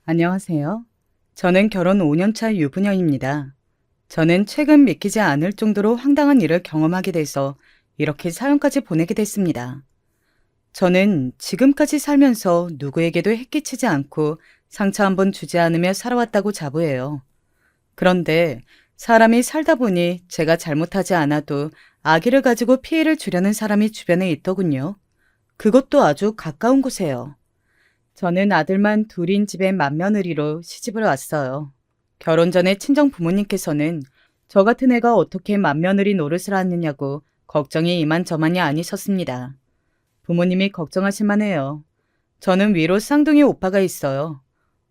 안녕하세요. 저는 결혼 5년차 유부녀입니다. 저는 최근 믿기지 않을 정도로 황당한 일을 경험하게 돼서 이렇게 사연까지 보내게 됐습니다. 저는 지금까지 살면서 누구에게도 해끼치지 않고 상처 한 번 주지 않으며 살아왔다고 자부해요. 그런데 사람이 살다 보니 제가 잘못하지 않아도 아기를 가지고 피해를 주려는 사람이 주변에 있더군요. 그것도 아주 가까운 곳에요. 저는 아들만 둘인 집에 맏며느리로 시집을 왔어요. 결혼 전에 친정 부모님께서는 저 같은 애가 어떻게 맏며느리 노릇을 하느냐고 걱정이 이만저만이 아니셨습니다. 부모님이 걱정하실 만해요. 저는 위로 쌍둥이 오빠가 있어요.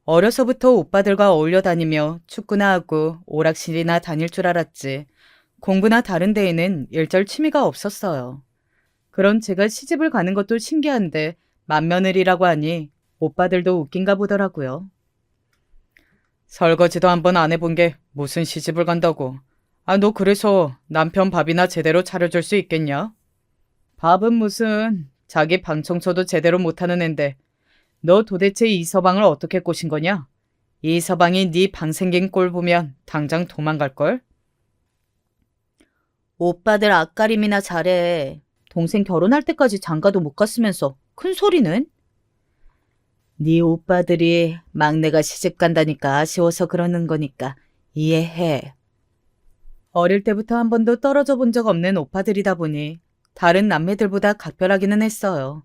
어려서부터 오빠들과 어울려 다니며 축구나 하고 오락실이나 다닐 줄 알았지. 공부나 다른 데에는 일절 취미가 없었어요. 그런 제가 시집을 가는 것도 신기한데 맏며느리라고 하니 오빠들도 웃긴가 보더라고요. 설거지도 한번 안 해본 게 무슨 시집을 간다고. 아, 너 그래서 남편 밥이나 제대로 차려줄 수 있겠냐? 밥은 무슨 자기 방 청소도 제대로 못하는 앤데 너 도대체 이 서방을 어떻게 꼬신 거냐? 이 서방이 네 방 생긴 꼴 보면 당장 도망갈걸? 오빠들 앞가림이나 잘해. 동생 결혼할 때까지 장가도 못 갔으면서 큰 소리는? 네 오빠들이 막내가 시집 간다니까 아쉬워서 그러는 거니까 이해해. 어릴 때부터 한 번도 떨어져 본 적 없는 오빠들이다 보니 다른 남매들보다 각별하기는 했어요.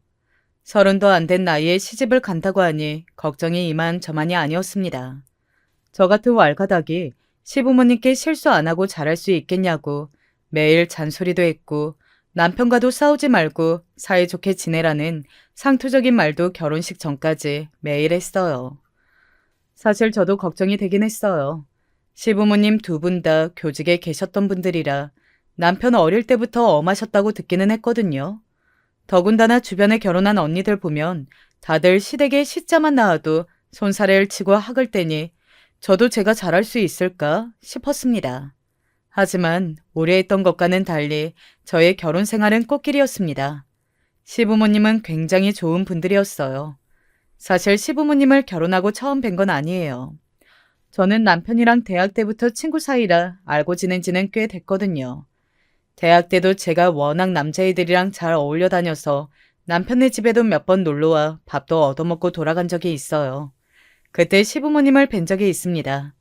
30도 안 된 나이에 시집을 간다고 하니 걱정이 이만저만이 아니었습니다. 저 같은 왈가닥이 시부모님께 실수 안 하고 잘할 수 있겠냐고 매일 잔소리도 했고 남편과도 싸우지 말고 사이좋게 지내라는 상투적인 말도 결혼식 전까지 매일 했어요. 사실 저도 걱정이 되긴 했어요. 시부모님 두 분 다 교직에 계셨던 분들이라 남편 어릴 때부터 엄하셨다고 듣기는 했거든요. 더군다나 주변에 결혼한 언니들 보면 다들 시댁에 시자만 나와도 손사래를 치고 학을 떼니 저도 제가 잘할 수 있을까 싶었습니다. 하지만 우려했던 것과는 달리 저의 결혼 생활은 꽃길이었습니다. 시부모님은 굉장히 좋은 분들이었어요. 사실 시부모님을 결혼하고 처음 뵌 건 아니에요. 저는 남편이랑 대학 때부터 친구 사이라 알고 지낸 지는 꽤 됐거든요. 대학 때도 제가 워낙 남자애들이랑 잘 어울려 다녀서 남편네 집에도 몇 번 놀러와 밥도 얻어먹고 돌아간 적이 있어요. 그때 시부모님을 뵌 적이 있습니다.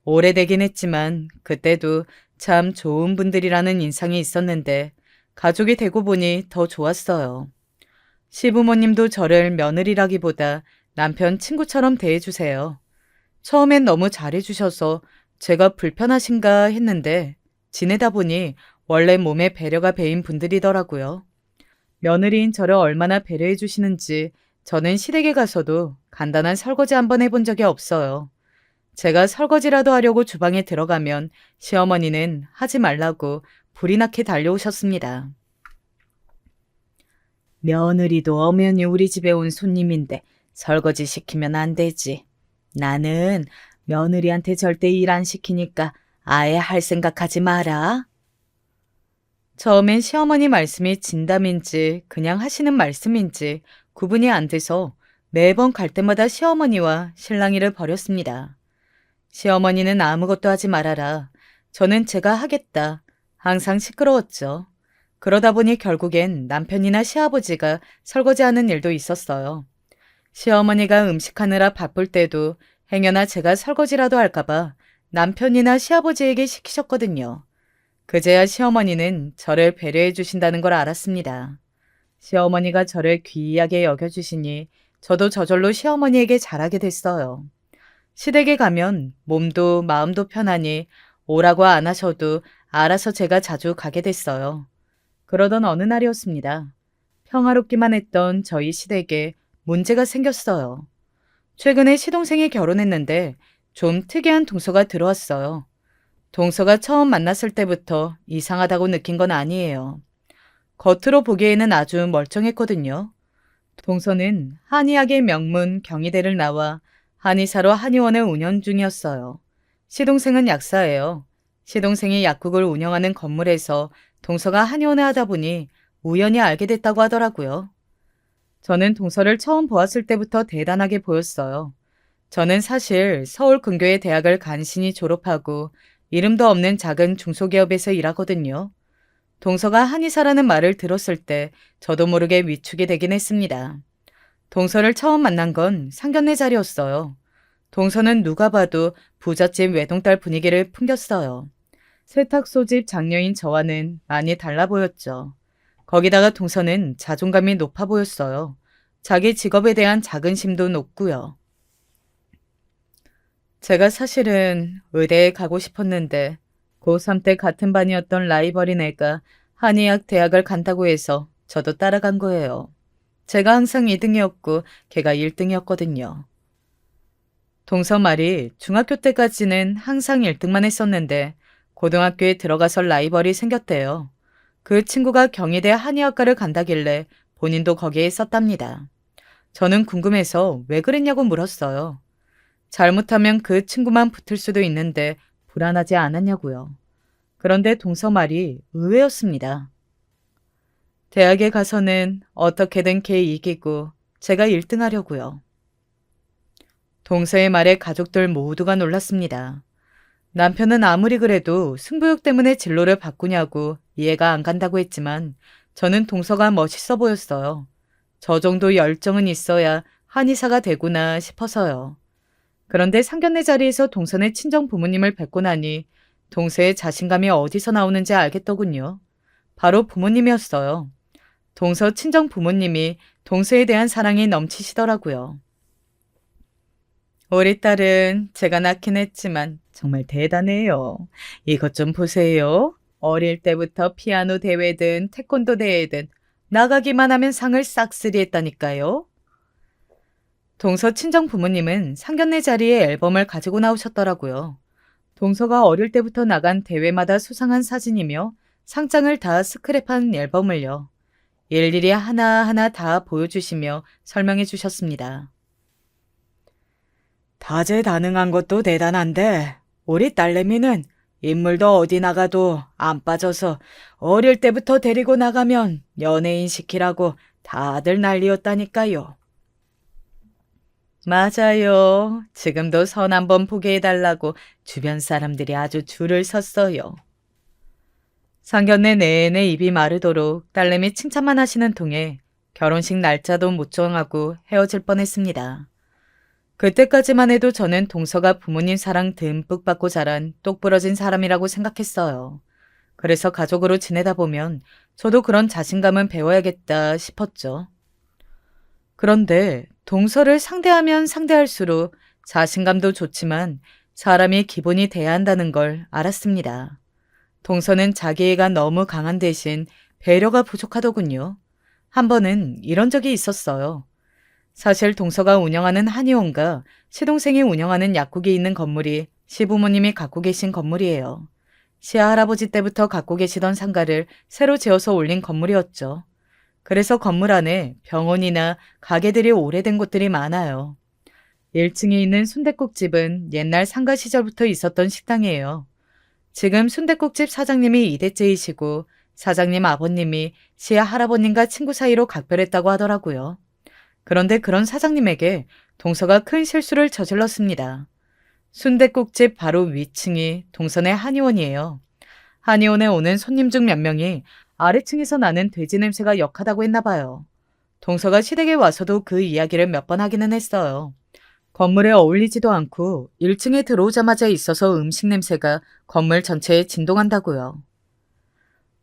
오래되긴 했지만 그때도 참 좋은 분들이라는 인상이 있었는데 가족이 되고 보니 더 좋았어요. 시부모님도 저를 며느리라기보다 남편 친구처럼 대해주세요. 처음엔 너무 잘해주셔서 제가 불편하신가 했는데 지내다 보니 원래 몸에 배려가 배인 분들이더라고요. 며느리인 저를 얼마나 배려해 주시는지 저는 시댁에 가서도 간단한 설거지 한번 해본 적이 없어요. 제가 설거지라도 하려고 주방에 들어가면 시어머니는 하지 말라고 불이 나게 달려오셨습니다. 며느리도 엄연히 우리 집에 온 손님인데 설거지 시키면 안 되지. 나는 며느리한테 절대 일 안 시키니까 아예 할 생각하지 마라. 처음엔 시어머니 말씀이 진담인지 그냥 하시는 말씀인지 구분이 안 돼서 매번 갈 때마다 시어머니와 실랑이를 벌였습니다. 시어머니는 아무것도 하지 말아라. 저는 제가 하겠다. 항상 시끄러웠죠. 그러다 보니 결국엔 남편이나 시아버지가 설거지하는 일도 있었어요. 시어머니가 음식하느라 바쁠 때도 행여나 제가 설거지라도 할까봐 남편이나 시아버지에게 시키셨거든요. 그제야 시어머니는 저를 배려해 주신다는 걸 알았습니다. 시어머니가 저를 귀하게 여겨주시니 저도 저절로 시어머니에게 잘하게 됐어요. 시댁에 가면 몸도 마음도 편하니 오라고 안 하셔도 알아서 제가 자주 가게 됐어요. 그러던 어느 날이었습니다. 평화롭기만 했던 저희 시댁에 문제가 생겼어요. 최근에 시동생이 결혼했는데 좀 특이한 동서가 들어왔어요. 동서가 처음 만났을 때부터 이상하다고 느낀 건 아니에요. 겉으로 보기에는 아주 멀쩡했거든요. 동서는 한의학의 명문 경희대를 나와 한의사로 한의원을 운영 중이었어요. 시동생은 약사예요. 시동생이 약국을 운영하는 건물에서 동서가 한의원을 하다 보니 우연히 알게 됐다고 하더라고요. 저는 동서를 처음 보았을 때부터 대단하게 보였어요. 저는 사실 서울 근교의 대학을 간신히 졸업하고 이름도 없는 작은 중소기업에서 일하거든요. 동서가 한의사라는 말을 들었을 때 저도 모르게 위축이 되긴 했습니다. 동서를 처음 만난 건 상견례 자리였어요. 동서는 누가 봐도 부잣집 외동딸 분위기를 풍겼어요. 세탁소집 장녀인 저와는 많이 달라 보였죠. 거기다가 동서는 자존감이 높아 보였어요. 자기 직업에 대한 자긍심도 높고요. 제가 사실은 의대에 가고 싶었는데 고3 때 같은 반이었던 라이벌인 애가 한의학 대학을 간다고 해서 저도 따라간 거예요. 제가 항상 2등이었고 걔가 1등이었거든요. 동서 말이 중학교 때까지는 항상 1등만 했었는데 고등학교에 들어가서 라이벌이 생겼대요. 그 친구가 경희대 한의학과를 간다길래 본인도 거기에 있었답니다. 저는 궁금해서 왜 그랬냐고 물었어요. 잘못하면 그 친구만 붙을 수도 있는데 불안하지 않았냐고요. 그런데 동서 말이 의외였습니다. 대학에 가서는 어떻게든 걔 이기고 제가 1등 하려고요. 동서의 말에 가족들 모두가 놀랐습니다. 남편은 아무리 그래도 승부욕 때문에 진로를 바꾸냐고 이해가 안 간다고 했지만 저는 동서가 멋있어 보였어요. 저 정도 열정은 있어야 한의사가 되구나 싶어서요. 그런데 상견례 자리에서 동서의 친정 부모님을 뵙고 나니 동서의 자신감이 어디서 나오는지 알겠더군요. 바로 부모님이었어요. 동서 친정 부모님이 동서에 대한 사랑이 넘치시더라고요. 우리 딸은 제가 낳긴 했지만 정말 대단해요. 이것 좀 보세요. 어릴 때부터 피아노 대회든 태권도 대회든 나가기만 하면 상을 싹쓸이 했다니까요. 동서 친정 부모님은 상견례 자리에 앨범을 가지고 나오셨더라고요. 동서가 어릴 때부터 나간 대회마다 수상한 사진이며 상장을 다 스크랩한 앨범을요. 일일이 하나하나 다 보여주시며 설명해 주셨습니다. 다재다능한 것도 대단한데 우리 딸내미는 인물도 어디 나가도 안 빠져서 어릴 때부터 데리고 나가면 연예인 시키라고 다들 난리였다니까요. 맞아요. 지금도 선 한번 보게 해달라고 주변 사람들이 아주 줄을 섰어요. 상견례 내내 입이 마르도록 딸내미 칭찬만 하시는 통에 결혼식 날짜도 못 정하고 헤어질 뻔했습니다. 그때까지만 해도 저는 동서가 부모님 사랑 듬뿍 받고 자란 똑부러진 사람이라고 생각했어요. 그래서 가족으로 지내다 보면 저도 그런 자신감은 배워야겠다 싶었죠. 그런데 동서를 상대하면 상대할수록 자신감도 좋지만 사람이 기본이 돼야 한다는 걸 알았습니다. 동서는 자기애가 너무 강한 대신 배려가 부족하더군요. 한 번은 이런 적이 있었어요. 사실 동서가 운영하는 한의원과 시동생이 운영하는 약국이 있는 건물이 시부모님이 갖고 계신 건물이에요. 시할아버지 때부터 갖고 계시던 상가를 새로 지어서 올린 건물이었죠. 그래서 건물 안에 병원이나 가게들이 오래된 곳들이 많아요. 1층에 있는 순댓국집은 옛날 상가 시절부터 있었던 식당이에요. 지금 순댓국집 사장님이 2대째이시고 사장님 아버님이 시아 할아버님과 친구 사이로 각별했다고 하더라고요. 그런데 그런 사장님에게 동서가 큰 실수를 저질렀습니다. 순댓국집 바로 위층이 동선의 한의원이에요. 한의원에 오는 손님 중 몇 명이 아래층에서 나는 돼지 냄새가 역하다고 했나 봐요. 동서가 시댁에 와서도 그 이야기를 몇 번 하기는 했어요. 건물에 어울리지도 않고 1층에 들어오자마자 있어서 음식 냄새가 건물 전체에 진동한다고요.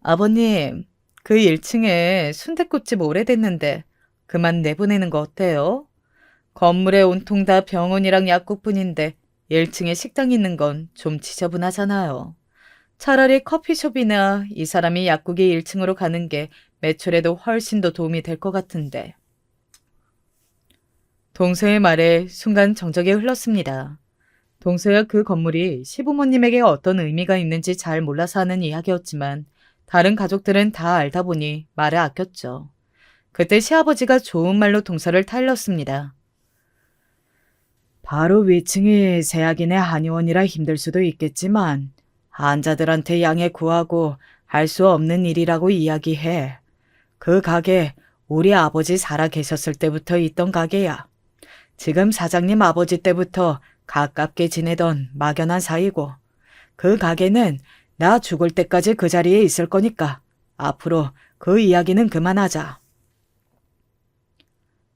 아버님, 그 1층에 순댓국집 오래됐는데 그만 내보내는 거 어때요? 건물에 온통 다 병원이랑 약국뿐인데 1층에 식당 있는 건 좀 지저분하잖아요. 차라리 커피숍이나 이 사람이 약국이 1층으로 가는 게 매출에도 훨씬 더 도움이 될 것 같은데. 동서의 말에 순간 정적이 흘렀습니다. 동서야 그 건물이 시부모님에게 어떤 의미가 있는지 잘 몰라서 하는 이야기였지만 다른 가족들은 다 알다 보니 말을 아꼈죠. 그때 시아버지가 좋은 말로 동서를 타일렀습니다. 바로 위층이 세약인의 한의원이라 힘들 수도 있겠지만 환자들한테 양해 구하고 할 수 없는 일이라고 이야기해. 그 가게 우리 아버지 살아 계셨을 때부터 있던 가게야. 지금 사장님 아버지 때부터 가깝게 지내던 막연한 사이고 그 가게는 나 죽을 때까지 그 자리에 있을 거니까 앞으로 그 이야기는 그만하자.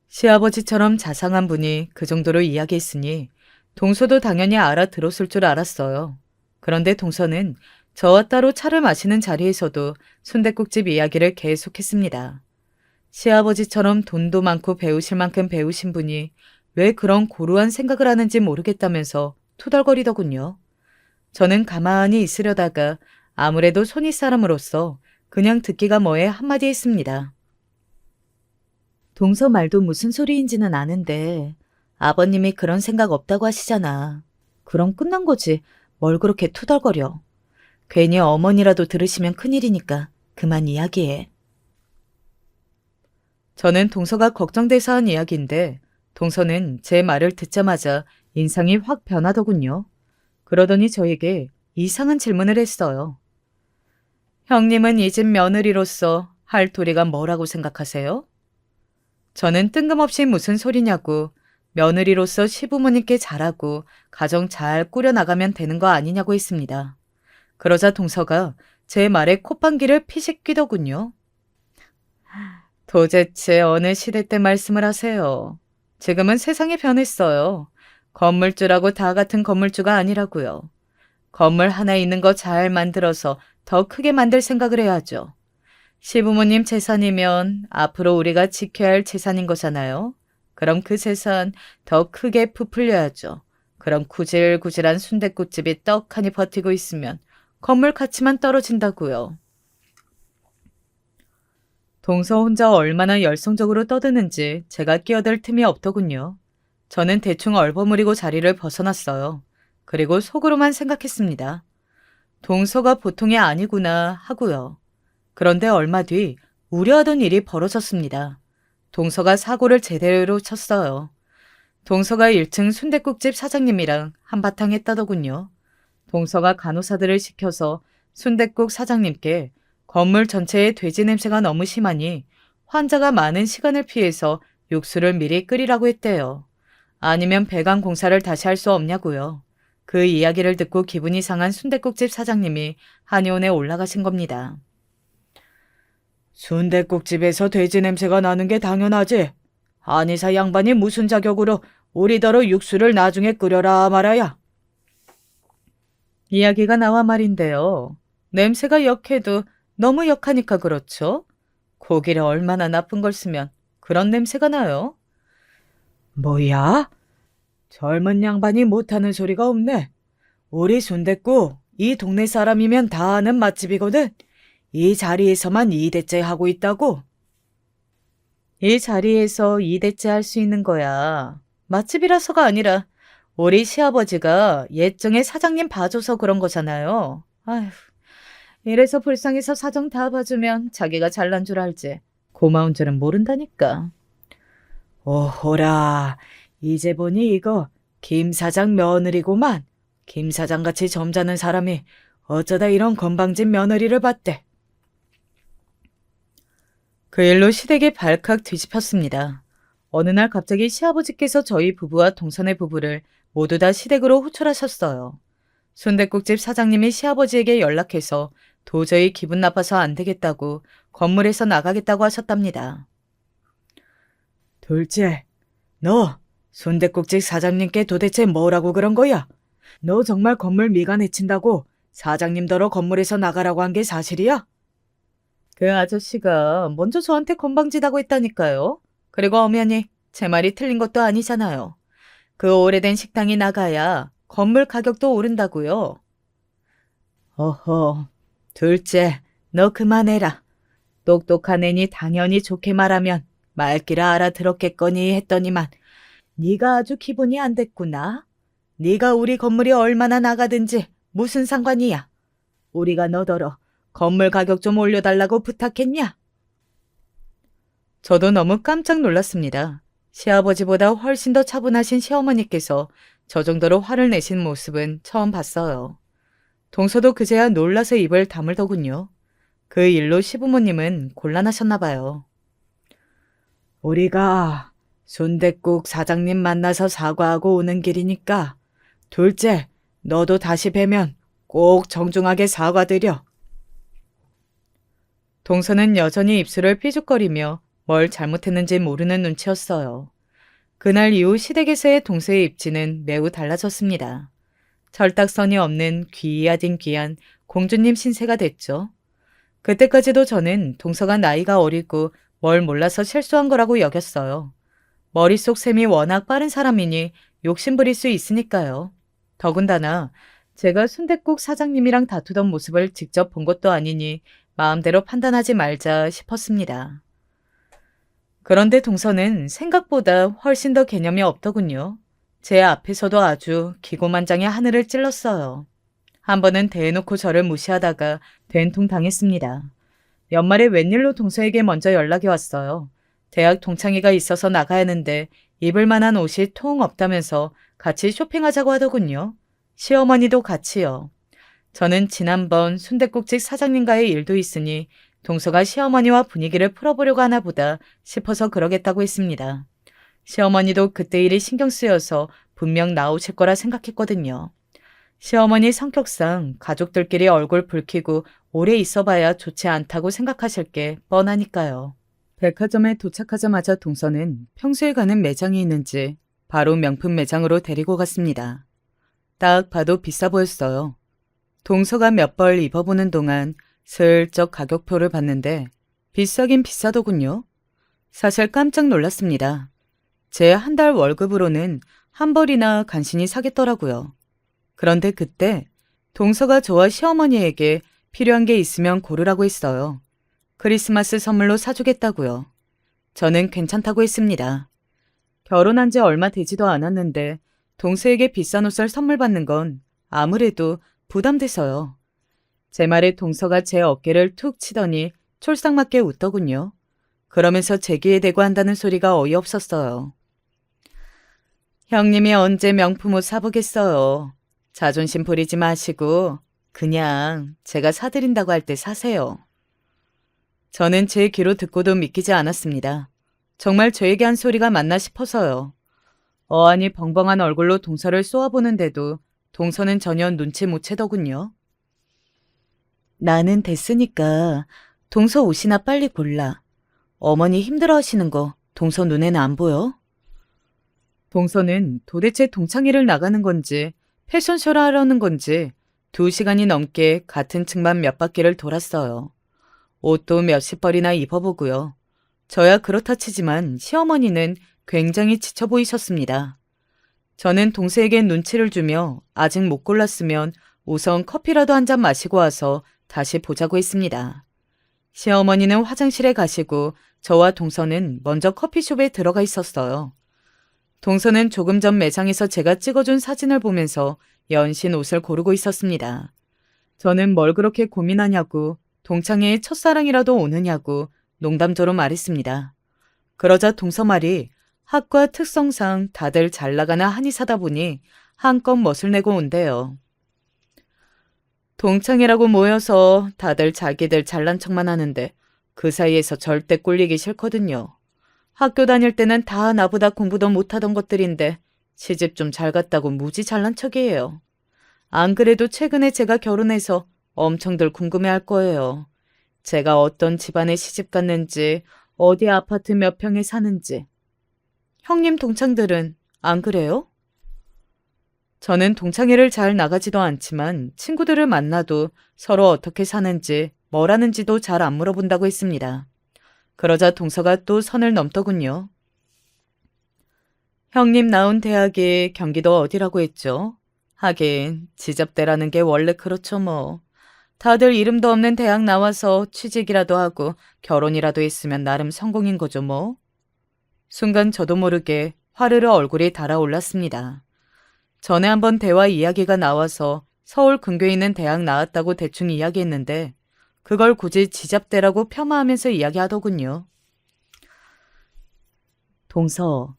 시아버지처럼 자상한 분이 그 정도로 이야기했으니 동서도 당연히 알아들었을 줄 알았어요. 그런데 동서는 저와 따로 차를 마시는 자리에서도 순댓국집 이야기를 계속했습니다. 시아버지처럼 돈도 많고 배우실 만큼 배우신 분이 왜 그런 고루한 생각을 하는지 모르겠다면서 투덜거리더군요. 저는 가만히 있으려다가 아무래도 손윗 사람으로서 그냥 듣기가 뭐해 한마디 했습니다. 동서 말도 무슨 소리인지는 아는데 아버님이 그런 생각 없다고 하시잖아. 그럼 끝난 거지. 뭘 그렇게 투덜거려. 괜히 어머니라도 들으시면 큰일이니까 그만 이야기해. 저는 동서가 걱정돼서 한 이야기인데 동서는 제 말을 듣자마자 인상이 확 변하더군요. 그러더니 저에게 이상한 질문을 했어요. 형님은 이 집 며느리로서 할 도리가 뭐라고 생각하세요? 저는 뜬금없이 무슨 소리냐고 며느리로서 시부모님께 잘하고 가정 잘 꾸려나가면 되는 거 아니냐고 했습니다. 그러자 동서가 제 말에 콧방귀를 피식 뀌더군요. 도대체 어느 시대 때 말씀을 하세요? 지금은 세상이 변했어요. 건물주라고 다 같은 건물주가 아니라고요. 건물 하나 있는 거 잘 만들어서 더 크게 만들 생각을 해야죠. 시부모님 재산이면 앞으로 우리가 지켜야 할 재산인 거잖아요. 그럼 그 재산 더 크게 부풀려야죠. 그럼 구질구질한 순댓국집이 떡하니 버티고 있으면 건물 가치만 떨어진다고요. 동서 혼자 얼마나 열성적으로 떠드는지 제가 끼어들 틈이 없더군요. 저는 대충 얼버무리고 자리를 벗어났어요. 그리고 속으로만 생각했습니다. 동서가 보통이 아니구나 하고요. 그런데 얼마 뒤 우려하던 일이 벌어졌습니다. 동서가 사고를 제대로 쳤어요. 동서가 1층 순댓국집 사장님이랑 한바탕 했다더군요. 동서가 간호사들을 시켜서 순댓국 사장님께 건물 전체에 돼지 냄새가 너무 심하니 환자가 많은 시간을 피해서 육수를 미리 끓이라고 했대요. 아니면 배관 공사를 다시 할 수 없냐고요. 그 이야기를 듣고 기분이 상한 순댓국집 사장님이 한의원에 올라가신 겁니다. 순댓국집에서 돼지 냄새가 나는 게 당연하지. 한의사 양반이 무슨 자격으로 우리더러 육수를 나중에 끓여라 말아야. 이야기가 나와 말인데요. 냄새가 역해도 너무 역하니까 그렇죠? 고기를 얼마나 나쁜 걸 쓰면 그런 냄새가 나요? 뭐야? 젊은 양반이 못하는 소리가 없네. 우리 순댓국 이 동네 사람이면 다 아는 맛집이거든. 이 자리에서만 2대째 하고 있다고. 이 자리에서 2대째 할 수 있는 거야. 맛집이라서가 아니라 우리 시아버지가 예정에 사장님 봐줘서 그런 거잖아요. 아휴, 이래서 불쌍해서 사정 다 봐주면 자기가 잘난 줄 알지. 고마운 줄은 모른다니까. 오호라, 이제 보니 이거 김 사장 며느리고만. 김 사장같이 점잖은 사람이 어쩌다 이런 건방진 며느리를 봤대. 그 일로 시댁이 발칵 뒤집혔습니다. 어느 날 갑자기 시아버지께서 저희 부부와 동선의 부부를 모두 다 시댁으로 호출하셨어요. 순댓국집 사장님이 시아버지에게 연락해서 도저히 기분 나빠서 안 되겠다고 건물에서 나가겠다고 하셨답니다. 둘째, 너 순댓국집 사장님께 도대체 뭐라고 그런 거야? 너 정말 건물 미간해친다고 사장님더러 건물에서 나가라고 한 게 사실이야? 그 아저씨가 먼저 저한테 건방지다고 했다니까요. 그리고 엄연히 제 말이 틀린 것도 아니잖아요. 그 오래된 식당이 나가야 건물 가격도 오른다고요. 어허, 둘째, 너 그만해라. 똑똑한 애니 당연히 좋게 말하면 말귀를 알아들었겠거니 했더니만 네가 아주 기분이 안 됐구나. 네가 우리 건물이 얼마나 나가든지 무슨 상관이야. 우리가 너더러 건물 가격 좀 올려달라고 부탁했냐? 저도 너무 깜짝 놀랐습니다. 시아버지보다 훨씬 더 차분하신 시어머니께서 저 정도로 화를 내신 모습은 처음 봤어요. 동서도 그제야 놀라서 입을 다물더군요. 그 일로 시부모님은 곤란하셨나 봐요. 우리가 순댓국 사장님 만나서 사과하고 오는 길이니까. 둘째, 너도 다시 뵈면 꼭 정중하게 사과드려. 동서는 여전히 입술을 삐죽거리며 뭘 잘못했는지 모르는 눈치였어요. 그날 이후 시댁에서의 동서의 입지는 매우 달라졌습니다. 철딱선이 없는 귀하딘 귀한 공주님 신세가 됐죠. 그때까지도 저는 동서가 나이가 어리고 뭘 몰라서 실수한 거라고 여겼어요. 머릿속 셈이 워낙 빠른 사람이니 욕심부릴 수 있으니까요. 더군다나 제가 순댓국 사장님이랑 다투던 모습을 직접 본 것도 아니니 마음대로 판단하지 말자 싶었습니다. 그런데 동서는 생각보다 훨씬 더 개념이 없더군요. 제 앞에서도 아주 기고만장의 하늘을 찔렀어요. 한 번은 대놓고 저를 무시하다가 된통 당했습니다. 연말에 웬일로 동서에게 먼저 연락이 왔어요. 대학 동창회가 있어서 나가야 하는데 입을 만한 옷이 통 없다면서 같이 쇼핑하자고 하더군요. 시어머니도 같이요. 저는 지난번 순댓국집 사장님과의 일도 있으니 동서가 시어머니와 분위기를 풀어보려고 하나 보다 싶어서 그러겠다고 했습니다. 시어머니도 그때 일이 신경 쓰여서 분명 나오실 거라 생각했거든요. 시어머니 성격상 가족들끼리 얼굴 붉히고 오래 있어봐야 좋지 않다고 생각하실 게 뻔하니까요. 백화점에 도착하자마자 동서는 평소에 가는 매장이 있는지 바로 명품 매장으로 데리고 갔습니다. 딱 봐도 비싸 보였어요. 동서가 몇 벌 입어보는 동안 슬쩍 가격표를 봤는데 비싸긴 비싸더군요. 사실 깜짝 놀랐습니다. 제 한 달 월급으로는 한 벌이나 간신히 사겠더라고요. 그런데 그때 동서가 저와 시어머니에게 필요한 게 있으면 고르라고 했어요. 크리스마스 선물로 사주겠다고요. 저는 괜찮다고 했습니다. 결혼한 지 얼마 되지도 않았는데 동서에게 비싼 옷을 선물 받는 건 아무래도 부담돼서요. 제 말에 동서가 제 어깨를 툭 치더니 촐싹맞게 웃더군요. 그러면서 제 귀에 대고 한다는 소리가 어이없었어요. 형님이 언제 명품 옷 사보겠어요. 자존심 부리지 마시고 그냥 제가 사드린다고 할 때 사세요. 저는 제 귀로 듣고도 믿기지 않았습니다. 정말 저에게 한 소리가 맞나 싶어서요. 어안이 벙벙한 얼굴로 동서를 쏘아보는데도 동서는 전혀 눈치 못 채더군요. 나는 됐으니까 동서 옷이나 빨리 골라. 어머니 힘들어하시는 거 동서 눈에는 안 보여? 동서는 도대체 동창회를 나가는 건지 패션쇼를 하려는 건지 2시간이 넘게 같은 층만 몇 바퀴를 돌았어요. 옷도 몇십 벌이나 입어보고요. 저야 그렇다 치지만 시어머니는 굉장히 지쳐 보이셨습니다. 저는 동서에게 눈치를 주며 아직 못 골랐으면 우선 커피라도 한 잔 마시고 와서 다시 보자고 했습니다. 시어머니는 화장실에 가시고 저와 동서는 먼저 커피숍에 들어가 있었어요. 동서는 조금 전 매장에서 제가 찍어준 사진을 보면서 연신 옷을 고르고 있었습니다. 저는 뭘 그렇게 고민하냐고 동창회에 첫사랑이라도 오느냐고 농담조로 말했습니다. 그러자 동서 말이 학과 특성상 다들 잘 나가나 한의사다 보니 한껏 멋을 내고 온대요. 동창회라고 모여서 다들 자기들 잘난 척만 하는데 그 사이에서 절대 꿀리기 싫거든요. 학교 다닐 때는 다 나보다 공부도 못하던 것들인데 시집 좀 잘 갔다고 무지 잘난 척이에요. 안 그래도 최근에 제가 결혼해서 엄청들 궁금해할 거예요. 제가 어떤 집안에 시집 갔는지, 어디 아파트 몇 평에 사는지. 형님 동창들은 안 그래요? 저는 동창회를 잘 나가지도 않지만 친구들을 만나도 서로 어떻게 사는지, 뭘 하는지도 잘 안 물어본다고 했습니다. 그러자 동서가 또 선을 넘더군요. 형님 나온 대학이 경기도 어디라고 했죠? 하긴 지잡대라는 게 원래 그렇죠 뭐. 다들 이름도 없는 대학 나와서 취직이라도 하고 결혼이라도 했으면 나름 성공인 거죠 뭐. 순간 저도 모르게 화르르 얼굴이 달아올랐습니다. 전에 한번 대화 이야기가 나와서 서울 근교에 있는 대학 나왔다고 대충 이야기했는데 그걸 굳이 지잡대라고 폄하하면서 이야기하더군요. 동서,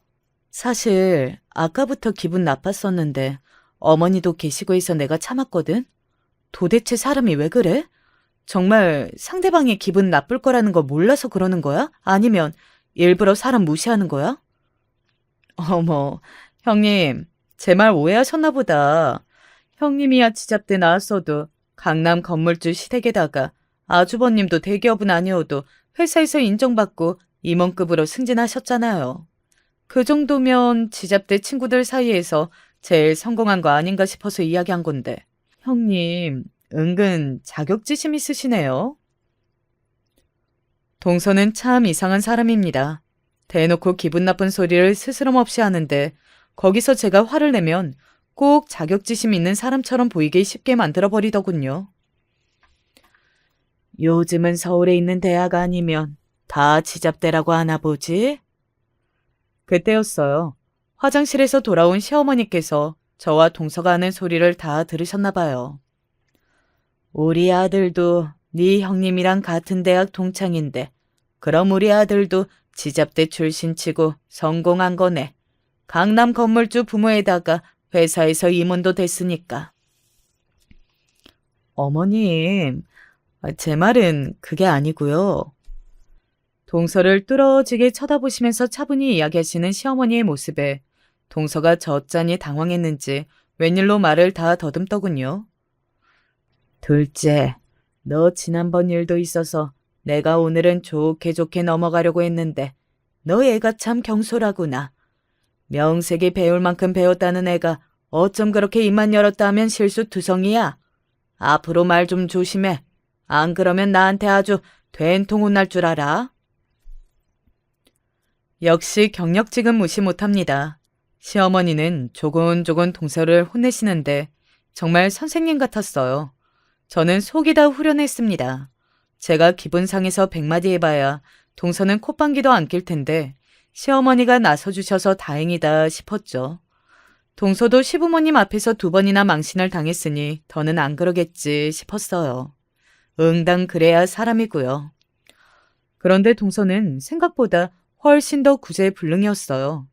사실 아까부터 기분 나빴었는데 어머니도 계시고 해서 내가 참았거든? 도대체 사람이 왜 그래? 정말 상대방이 기분 나쁠 거라는 거 몰라서 그러는 거야? 아니면 일부러 사람 무시하는 거야? 어머, 형님, 제 말 오해하셨나 보다. 형님이야 지잡대 나왔어도 강남 건물주 시댁에다가 아주버님도 대기업은 아니어도 회사에서 인정받고 임원급으로 승진하셨잖아요. 그 정도면 지잡대 친구들 사이에서 제일 성공한 거 아닌가 싶어서 이야기한 건데. 형님, 은근 자격지심 있으시네요. 동서는 참 이상한 사람입니다. 대놓고 기분 나쁜 소리를 스스럼 없이 하는데 거기서 제가 화를 내면 꼭 자격지심 있는 사람처럼 보이게 쉽게 만들어버리더군요. 요즘은 서울에 있는 대학 아니면 다 지잡대라고 하나 보지? 그때였어요. 화장실에서 돌아온 시어머니께서 저와 동서가 하는 소리를 다 들으셨나 봐요. 우리 아들도 네 형님이랑 같은 대학 동창인데 그럼 우리 아들도 지잡대 출신치고 성공한 거네. 강남 건물주 부모에다가 회사에서 임원도 됐으니까. 어머님, 제 말은 그게 아니고요. 동서를 뚫어지게 쳐다보시면서 차분히 이야기하시는 시어머니의 모습에 동서가 젖잔히 당황했는지 웬일로 말을 다 더듬더군요. 둘째, 너 지난번 일도 있어서 내가 오늘은 좋게 좋게 넘어가려고 했는데 너 애가 참 경솔하구나. 명색이 배울 만큼 배웠다는 애가 어쩜 그렇게 입만 열었다 하면 실수투성이야. 앞으로 말 좀 조심해. 안 그러면 나한테 아주 된통 혼날 줄 알아. 역시 경력직은 무시 못합니다. 시어머니는 조곤조곤 동서를 혼내시는데 정말 선생님 같았어요. 저는 속이 다 후련했습니다. 제가 기분 상해서 100마디 해봐야 동서는 콧방귀도 안 낄 텐데 시어머니가 나서주셔서 다행이다 싶었죠. 동서도 시부모님 앞에서 2번이나 망신을 당했으니 더는 안 그러겠지 싶었어요. 응당 그래야 사람이고요. 그런데 동서는 생각보다 훨씬 더 구제불능이었어요.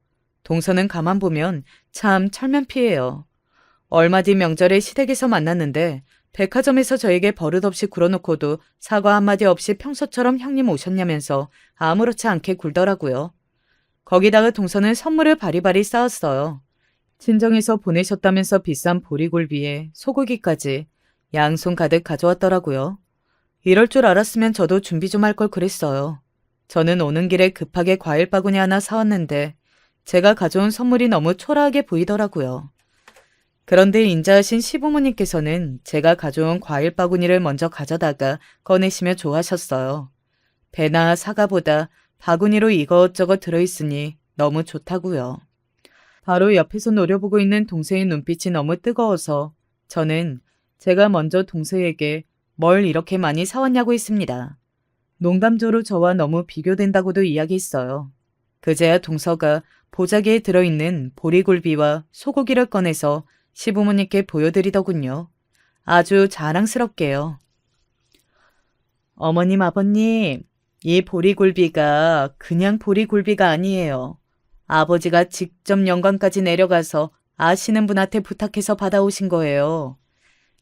동서는 가만 보면 참 철면피예요. 얼마 뒤 명절에 시댁에서 만났는데 백화점에서 저에게 버릇없이 굴어놓고도 사과 한마디 없이 평소처럼 형님 오셨냐면서 아무렇지 않게 굴더라고요. 거기다가 동서는 선물을 바리바리 쌓았어요. 친정에서 보내셨다면서 비싼 보리굴비에 소고기까지 양손 가득 가져왔더라고요. 이럴 줄 알았으면 저도 준비 좀 할 걸 그랬어요. 저는 오는 길에 급하게 과일 바구니 하나 사왔는데 제가 가져온 선물이 너무 초라하게 보이더라고요. 그런데 인자하신 시부모님께서는 제가 가져온 과일 바구니를 먼저 가져다가 꺼내시며 좋아하셨어요. 배나 사과보다 바구니로 이것저것 들어있으니 너무 좋다고요. 바로 옆에서 노려보고 있는 동생의 눈빛이 너무 뜨거워서 저는 제가 먼저 동생에게 뭘 이렇게 많이 사왔냐고 했습니다. 농담조로 저와 너무 비교된다고도 이야기했어요. 그제야 동서가 보자기에 들어있는 보리굴비와 소고기를 꺼내서 시부모님께 보여드리더군요. 아주 자랑스럽게요. 어머님, 아버님, 이 보리굴비가 그냥 보리굴비가 아니에요. 아버지가 직접 영광까지 내려가서 아시는 분한테 부탁해서 받아오신 거예요.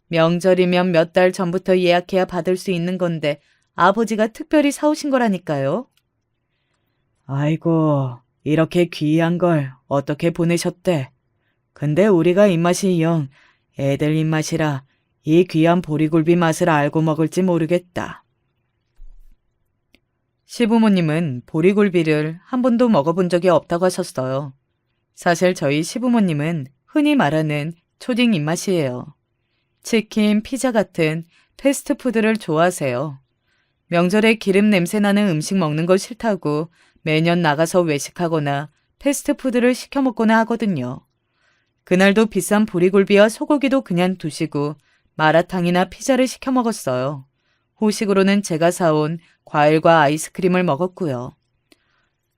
명절이면 몇 달 전부터 예약해야 받을 수 있는 건데 아버지가 특별히 사오신 거라니까요. 아이고, 이렇게 귀한 걸 어떻게 보내셨대? 근데 우리가 입맛이 영 애들 입맛이라 이 귀한 보리굴비 맛을 알고 먹을지 모르겠다. 시부모님은 보리굴비를 한 번도 먹어본 적이 없다고 하셨어요. 사실 저희 시부모님은 흔히 말하는 초딩 입맛이에요. 치킨, 피자 같은 패스트푸드를 좋아하세요. 명절에 기름 냄새 나는 음식 먹는 거 싫다고 매년 나가서 외식하거나 패스트푸드를 시켜 먹거나 하거든요. 그날도 비싼 보리굴비와 소고기도 그냥 두시고 마라탕이나 피자를 시켜 먹었어요. 후식으로는 제가 사온 과일과 아이스크림을 먹었고요.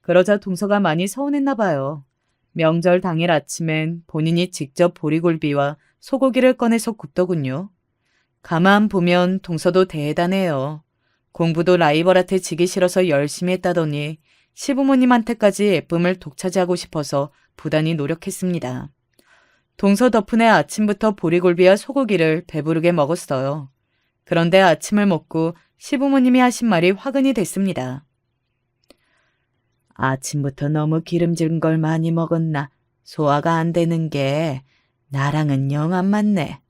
그러자 동서가 많이 서운했나 봐요. 명절 당일 아침엔 본인이 직접 보리굴비와 소고기를 꺼내서 굽더군요. 가만 보면 동서도 대단해요. 공부도 라이벌한테 지기 싫어서 열심히 했다더니 시부모님한테까지 예쁨을 독차지하고 싶어서 부단히 노력했습니다. 동서 덕분에 아침부터 보리굴비와 소고기를 배부르게 먹었어요. 그런데 아침을 먹고 시부모님이 하신 말이 화근이 됐습니다. 아침부터 너무 기름진 걸 많이 먹었나 소화가 안 되는 게 나랑은 영 안 맞네.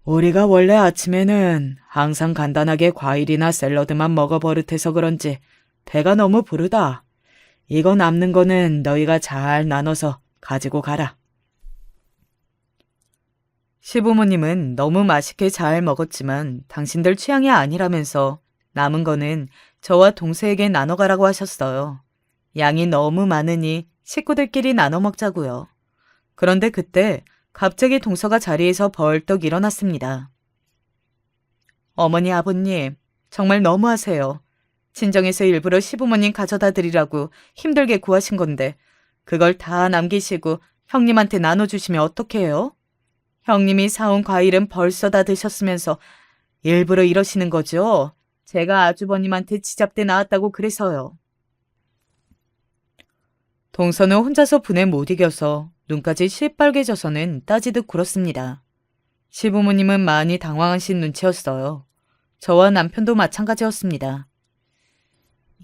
우리가 원래 아침에는 항상 간단하게 과일이나 샐러드만 먹어 버릇해서 그런지 배가 너무 부르다. 이거 남는 거는 너희가 잘 나눠서 가지고 가라. 시부모님은 너무 맛있게 잘 먹었지만 당신들 취향이 아니라면서 남은 거는 저와 동서에게 나눠 가라고 하셨어요. 양이 너무 많으니 식구들끼리 나눠 먹자고요. 그런데 그때 갑자기 동서가 자리에서 벌떡 일어났습니다. 어머니, 아버님, 정말 너무하세요. 친정에서 일부러 시부모님 가져다 드리라고 힘들게 구하신 건데 그걸 다 남기시고 형님한테 나눠주시면 어떡해요? 형님이 사온 과일은 벌써 다 드셨으면서 일부러 이러시는 거죠? 제가 아주버님한테 지잡대 나왔다고 그래서요. 동서는 혼자서 분에 못 이겨서 눈까지 시뻘개져서는 따지듯 굴었습니다. 시부모님은 많이 당황하신 눈치였어요. 저와 남편도 마찬가지였습니다.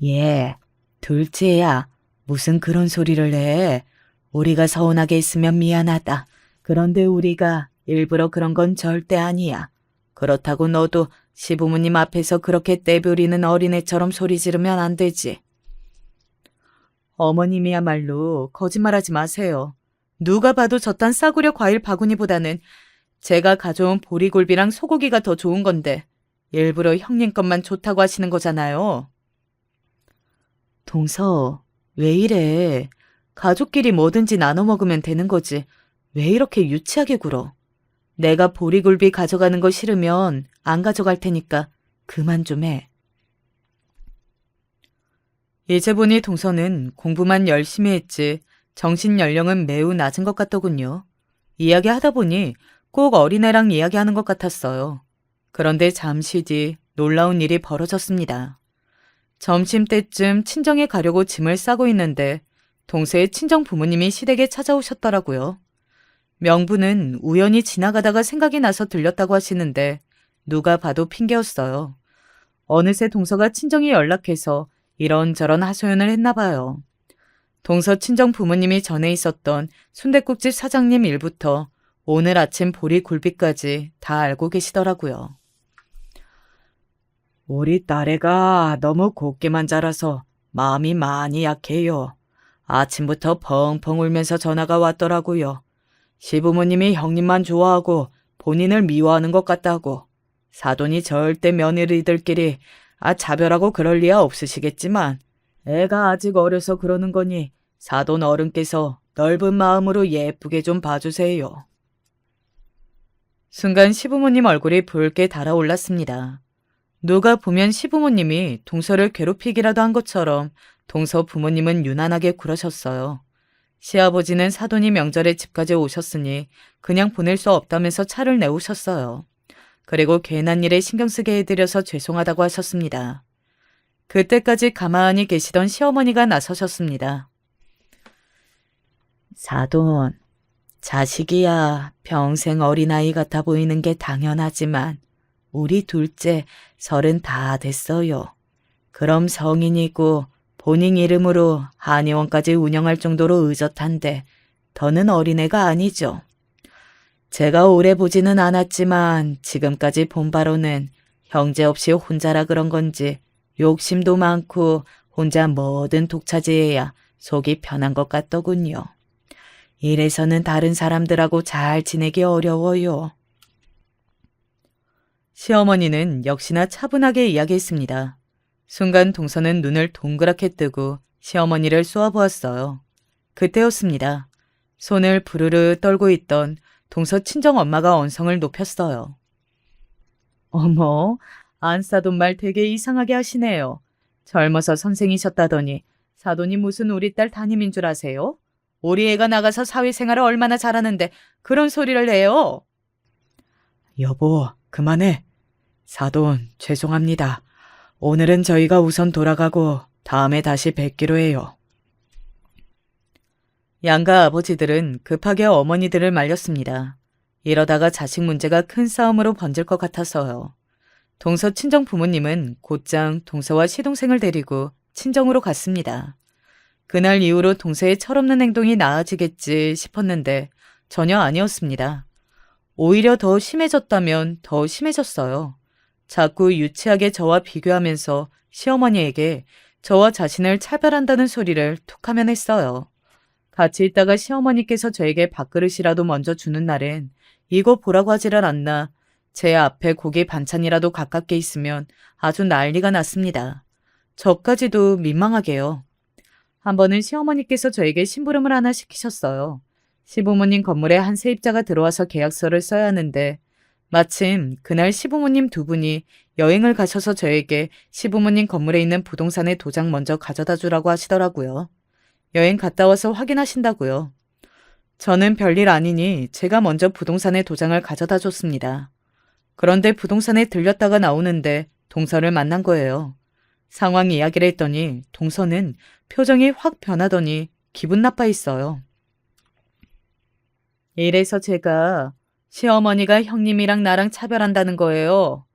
예, 둘째야, 무슨 그런 소리를 해. 우리가 서운하게 있으면 미안하다. 그런데 우리가 일부러 그런 건 절대 아니야. 그렇다고 너도 시부모님 앞에서 그렇게 떼부리는 어린애처럼 소리 지르면 안 되지. 어머님이야말로 거짓말하지 마세요. 누가 봐도 저딴 싸구려 과일 바구니보다는 제가 가져온 보리굴비랑 소고기가 더 좋은 건데 일부러 형님 것만 좋다고 하시는 거잖아요. 동서, 왜 이래? 가족끼리 뭐든지 나눠 먹으면 되는 거지. 왜 이렇게 유치하게 굴어? 내가 보리굴비 가져가는 거 싫으면 안 가져갈 테니까 그만 좀 해. 이제 보니 동서는 공부만 열심히 했지 정신 연령은 매우 낮은 것 같더군요. 이야기하다 보니 꼭 어린애랑 이야기하는 것 같았어요. 그런데 잠시 뒤 놀라운 일이 벌어졌습니다. 점심때쯤 친정에 가려고 짐을 싸고 있는데 동서의 친정 부모님이 시댁에 찾아오셨더라고요. 명부는 우연히 지나가다가 생각이 나서 들렸다고 하시는데 누가 봐도 핑계였어요. 어느새 동서가 친정에 연락해서 이런저런 하소연을 했나 봐요. 동서 친정 부모님이 전에 있었던 순댓국집 사장님 일부터 오늘 아침 보리굴비까지 다 알고 계시더라고요. 우리 딸애가 너무 곱게만 자라서 마음이 많이 약해요. 아침부터 펑펑 울면서 전화가 왔더라고요. 시부모님이 형님만 좋아하고 본인을 미워하는 것 같다고. 사돈이 절대 며느리들끼리 차별하고 그럴 리야 없으시겠지만 애가 아직 어려서 그러는 거니 사돈 어른께서 넓은 마음으로 예쁘게 좀 봐주세요. 순간 시부모님 얼굴이 붉게 달아올랐습니다. 누가 보면 시부모님이 동서를 괴롭히기라도 한 것처럼 동서 부모님은 유난하게 굴으셨어요. 시아버지는 사돈이 명절에 집까지 오셨으니 그냥 보낼 수 없다면서 차를 내오셨어요. 그리고 괜한 일에 신경 쓰게 해드려서 죄송하다고 하셨습니다. 그때까지 가만히 계시던 시어머니가 나서셨습니다. 사돈, 자식이야 평생 어린아이 같아 보이는 게 당연하지만 우리 둘째 30 다 됐어요. 그럼 성인이고 본인 이름으로 한의원까지 운영할 정도로 의젓한데 더는 어린애가 아니죠. 제가 오래 보지는 않았지만 지금까지 본 바로는 형제 없이 혼자라 그런 건지 욕심도 많고 혼자 뭐든 독차지해야 속이 편한 것 같더군요. 이래서는 다른 사람들하고 잘 지내기 어려워요. 시어머니는 역시나 차분하게 이야기했습니다. 순간 동서는 눈을 동그랗게 뜨고 시어머니를 쏘아보았어요. 그때였습니다. 손을 부르르 떨고 있던 동서 친정엄마가 언성을 높였어요. 어머, 안사돈 말 되게 이상하게 하시네요. 젊어서 선생이셨다더니 사돈이 무슨 우리 딸 담임인 줄 아세요? 우리 애가 나가서 사회생활을 얼마나 잘하는데 그런 소리를 해요? 여보, 그만해. 사돈, 죄송합니다. 오늘은 저희가 우선 돌아가고 다음에 다시 뵙기로 해요. 양가 아버지들은 급하게 어머니들을 말렸습니다. 이러다가 자식 문제가 큰 싸움으로 번질 것 같아서요. 동서 친정 부모님은 곧장 동서와 시동생을 데리고 친정으로 갔습니다. 그날 이후로 동서의 철없는 행동이 나아지겠지 싶었는데 전혀 아니었습니다. 오히려 더 심해졌다면 더 심해졌어요. 자꾸 유치하게 저와 비교하면서 시어머니에게 저와 자신을 차별한다는 소리를 툭하면 했어요. 같이 있다가 시어머니께서 저에게 밥그릇이라도 먼저 주는 날엔 이거 보라고 하지를 않나 제 앞에 고기 반찬이라도 가깝게 있으면 아주 난리가 났습니다. 저까지도 민망하게요. 한 번은 시어머니께서 저에게 심부름을 하나 시키셨어요. 시부모님 건물에 한 세입자가 들어와서 계약서를 써야 하는데 마침 그날 시부모님 두 분이 여행을 가셔서 저에게 시부모님 건물에 있는 부동산의 도장 먼저 가져다 주라고 하시더라고요. 여행 갔다 와서 확인하신다고요. 저는 별일 아니니 제가 먼저 부동산의 도장을 가져다 줬습니다. 그런데 부동산에 들렸다가 나오는데 동서를 만난 거예요. 상황 이야기를 했더니 동서는 표정이 확 변하더니 기분 나빠 있어요. 이래서 제가 시어머니가 형님이랑 나랑 차별한다는 거예요.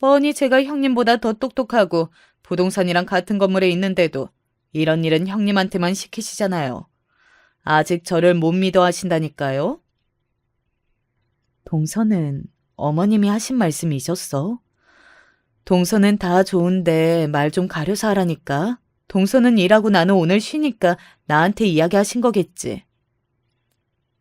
뻔히 제가 형님보다 더 똑똑하고 부동산이랑 같은 건물에 있는데도 이런 일은 형님한테만 시키시잖아요. 아직 저를 못 믿어 하신다니까요. 동서는 어머님이 하신 말씀이 있었어? 동서는 다 좋은데 말 좀 가려서 하라니까. 동서는 일하고 나는 오늘 쉬니까 나한테 이야기하신 거겠지.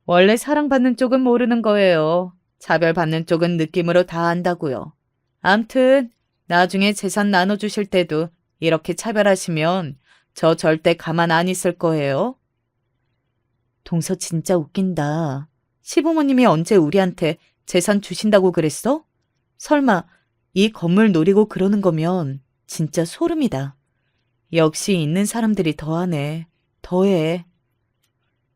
원래 사랑받는 쪽은 모르는 거예요. 차별받는 쪽은 느낌으로 다 안다고요. 암튼 나중에 재산 나눠주실 때도 이렇게 차별하시면 저 절대 가만 안 있을 거예요. 동서 진짜 웃긴다. 시부모님이 언제 우리한테 재산 주신다고 그랬어? 설마 이 건물 노리고 그러는 거면 진짜 소름이다. 역시 있는 사람들이 더하네. 더해.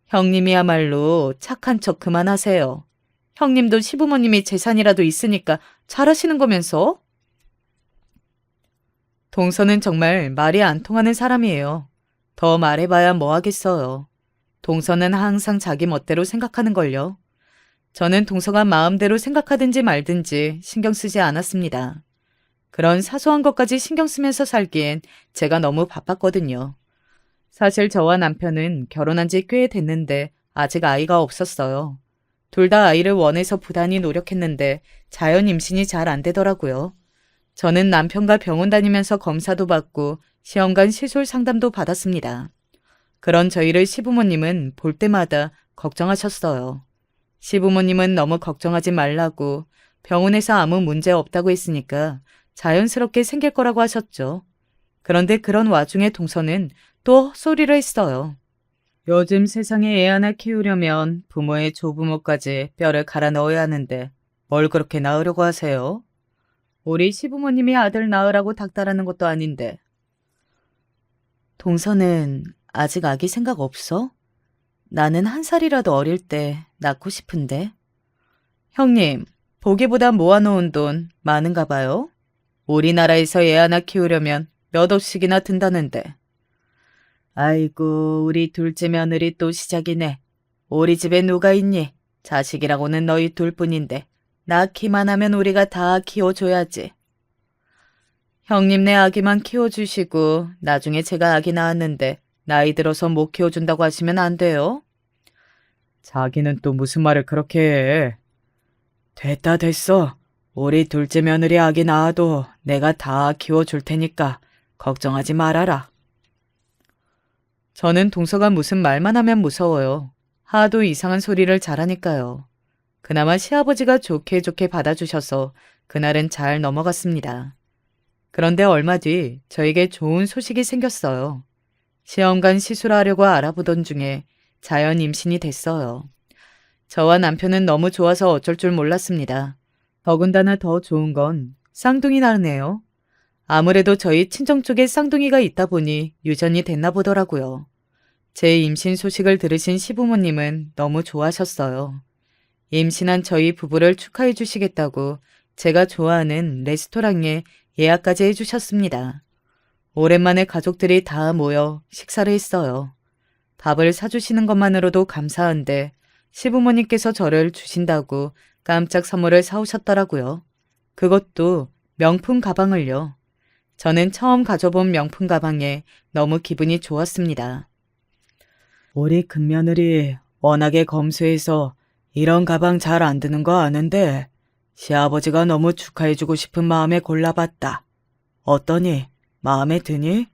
형님이야말로 착한 척 그만하세요. 형님도 시부모님이 재산이라도 있으니까 잘하시는 거면서? 동서는 정말 말이 안 통하는 사람이에요. 더 말해봐야 뭐 하겠어요. 동서는 항상 자기 멋대로 생각하는걸요. 저는 동서가 마음대로 생각하든지 말든지 신경 쓰지 않았습니다. 그런 사소한 것까지 신경 쓰면서 살기엔 제가 너무 바빴거든요. 사실 저와 남편은 결혼한 지 꽤 됐는데 아직 아이가 없었어요. 둘 다 아이를 원해서 부단히 노력했는데 자연 임신이 잘 안 되더라고요. 저는 남편과 병원 다니면서 검사도 받고 시험관 시술 상담도 받았습니다. 그런 저희를 시부모님은 볼 때마다 걱정하셨어요. 시부모님은 너무 걱정하지 말라고 병원에서 아무 문제 없다고 했으니까 자연스럽게 생길 거라고 하셨죠. 그런데 그런 와중에 동서는 또 헛소리를 했어요. 요즘 세상에 애 하나 키우려면 부모의 조부모까지 뼈를 갈아 넣어야 하는데 뭘 그렇게 낳으려고 하세요? 우리 시부모님이 아들 낳으라고 닥달하는 것도 아닌데. 동서는 아직 아기 생각 없어? 나는 1살이라도 어릴 때 낳고 싶은데. 형님, 보기보다 모아놓은 돈 많은가 봐요? 우리나라에서 애 하나 키우려면 몇 억씩이나 든다는데. 아이고, 우리 둘째 며느리 또 시작이네. 우리 집에 누가 있니? 자식이라고는 너희 둘뿐인데 낳기만 하면 우리가 다 키워줘야지. 형님네 아기만 키워주시고 나중에 제가 아기 낳았는데 나이 들어서 못 키워준다고 하시면 안 돼요. 자기는 또 무슨 말을 그렇게 해. 됐다 됐어. 우리 둘째 며느리 아기 낳아도 내가 다 키워줄 테니까 걱정하지 말아라. 저는 동서가 무슨 말만 하면 무서워요. 하도 이상한 소리를 잘하니까요. 그나마 시아버지가 좋게 좋게 받아주셔서 그날은 잘 넘어갔습니다. 그런데 얼마 뒤 저에게 좋은 소식이 생겼어요. 시험관 시술하려고 알아보던 중에 자연 임신이 됐어요. 저와 남편은 너무 좋아서 어쩔 줄 몰랐습니다. 더군다나 더 좋은 건 쌍둥이 낳으네요. 아무래도 저희 친정 쪽에 쌍둥이가 있다 보니 유전이 됐나 보더라고요. 제 임신 소식을 들으신 시부모님은 너무 좋아하셨어요. 임신한 저희 부부를 축하해 주시겠다고 제가 좋아하는 레스토랑에 예약까지 해주셨습니다. 오랜만에 가족들이 다 모여 식사를 했어요. 밥을 사주시는 것만으로도 감사한데 시부모님께서 저를 주신다고 깜짝 선물을 사오셨더라고요. 그것도 명품 가방을요. 저는 처음 가져본 명품 가방에 너무 기분이 좋았습니다. 우리 큰며느리 워낙에 검소해서 이런 가방 잘 안 드는 거 아는데 시아버지가 너무 축하해주고 싶은 마음에 골라봤다. 어떠니? 마음에 드니?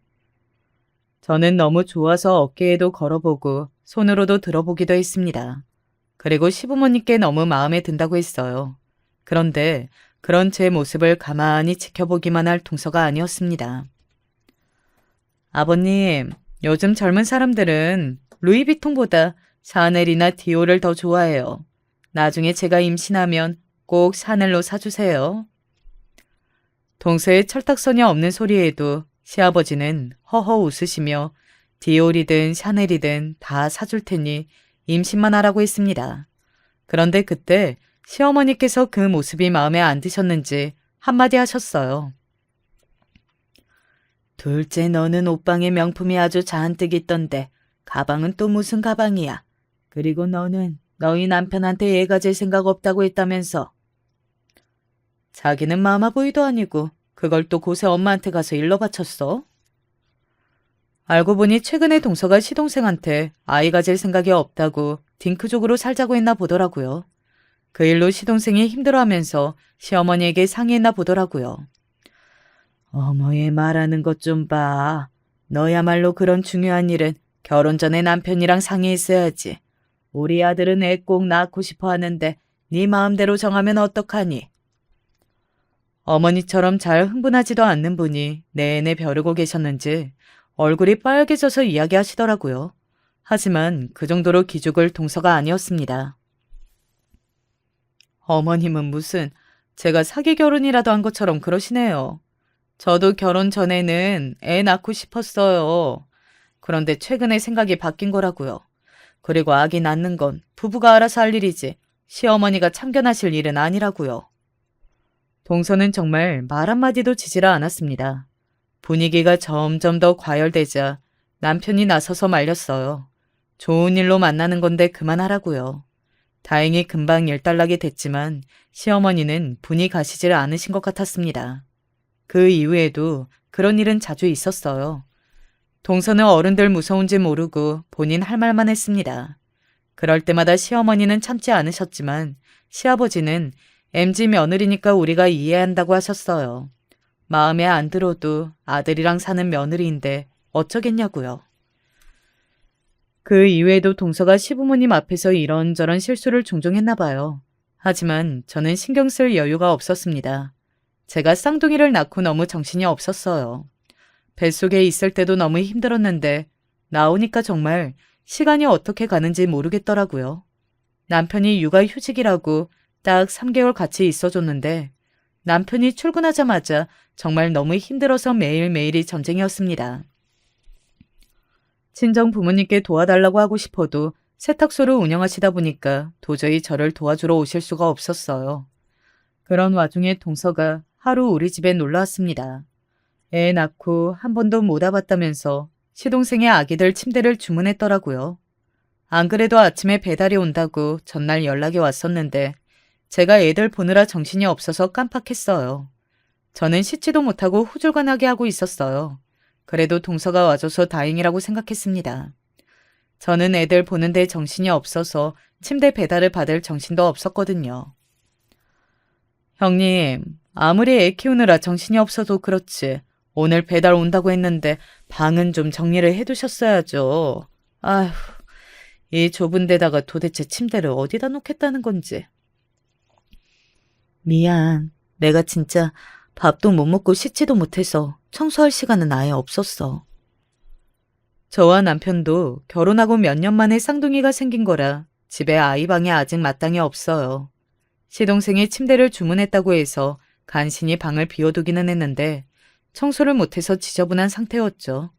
저는 너무 좋아서 어깨에도 걸어보고 손으로도 들어보기도 했습니다. 그리고 시부모님께 너무 마음에 든다고 했어요. 그런데 그런 제 모습을 가만히 지켜보기만 할 동서가 아니었습니다. 아버님, 요즘 젊은 사람들은 루이비통보다 샤넬이나 디올을 더 좋아해요. 나중에 제가 임신하면 꼭 샤넬로 사주세요. 동서의 철딱서니 없는 소리에도 시아버지는 허허 웃으시며 디올이든 샤넬이든 다 사줄 테니 임신만 하라고 했습니다. 그런데 그때 시어머니께서 그 모습이 마음에 안 드셨는지 한마디 하셨어요. 둘째 너는 옷방에 명품이 아주 잔뜩 있던데 가방은 또 무슨 가방이야. 그리고 너는 너희 남편한테 애 가질 생각 없다고 했다면서. 자기는 마마보이도 아니고 그걸 또 고세 엄마한테 가서 일러 바쳤어. 알고 보니 최근에 동서가 시동생한테 아이 가질 생각이 없다고 딩크족으로 살자고 했나 보더라고요. 그 일로 시동생이 힘들어하면서 시어머니에게 상의했나 보더라고요. 어머의 말하는 것 좀 봐. 너야말로 그런 중요한 일은 결혼 전에 남편이랑 상의했어야지. 우리 아들은 애 꼭 낳고 싶어 하는데 네 마음대로 정하면 어떡하니? 어머니처럼 잘 흥분하지도 않는 분이 내내 벼르고 계셨는지 얼굴이 빨개져서 이야기하시더라고요. 하지만 그 정도로 기죽을 동서가 아니었습니다. 어머님은 무슨 제가 사기 결혼이라도 한 것처럼 그러시네요. 저도 결혼 전에는 애 낳고 싶었어요. 그런데 최근에 생각이 바뀐 거라고요. 그리고 아기 낳는 건 부부가 알아서 할 일이지 시어머니가 참견하실 일은 아니라고요. 동서는 정말 말 한마디도 지지를 않았습니다. 분위기가 점점 더 과열되자 남편이 나서서 말렸어요. 좋은 일로 만나는 건데 그만하라고요. 다행히 금방 일단락이 됐지만 시어머니는 분이 가시질 않으신 것 같았습니다. 그 이후에도 그런 일은 자주 있었어요. 동서는 어른들 무서운지 모르고 본인 할 말만 했습니다. 그럴 때마다 시어머니는 참지 않으셨지만 시아버지는 MZ 며느리니까 우리가 이해한다고 하셨어요. 마음에 안 들어도 아들이랑 사는 며느리인데 어쩌겠냐고요. 그 이후에도 동서가 시부모님 앞에서 이런저런 실수를 종종 했나 봐요. 하지만 저는 신경 쓸 여유가 없었습니다. 제가 쌍둥이를 낳고 너무 정신이 없었어요. 뱃속에 있을 때도 너무 힘들었는데 나오니까 정말 시간이 어떻게 가는지 모르겠더라고요. 남편이 육아휴직이라고 딱 3개월 같이 있어줬는데 남편이 출근하자마자 정말 너무 힘들어서 매일매일이 전쟁이었습니다. 친정 부모님께 도와달라고 하고 싶어도 세탁소를 운영하시다 보니까 도저히 저를 도와주러 오실 수가 없었어요. 그런 와중에 동서가 하루 우리 집에 놀러 왔습니다. 애 낳고 한 번도 못 와봤다면서 시동생의 아기들 침대를 주문했더라고요. 안 그래도 아침에 배달이 온다고 전날 연락이 왔었는데 제가 애들 보느라 정신이 없어서 깜빡했어요. 저는 씻지도 못하고 후줄근하게 하고 있었어요. 그래도 동서가 와줘서 다행이라고 생각했습니다. 저는 애들 보는데 정신이 없어서 침대 배달을 받을 정신도 없었거든요. 형님, 아무리 애 키우느라 정신이 없어도 그렇지. 오늘 배달 온다고 했는데 방은 좀 정리를 해두셨어야죠. 아휴, 이 좁은 데다가 도대체 침대를 어디다 놓겠다는 건지. 미안. 내가 진짜 밥도 못 먹고 씻지도 못해서 청소할 시간은 아예 없었어. 저와 남편도 결혼하고 몇 년 만에 쌍둥이가 생긴 거라 집에 아이 방이 아직 마땅히 없어요. 시동생이 침대를 주문했다고 해서 간신히 방을 비워두기는 했는데 청소를 못해서 지저분한 상태였죠.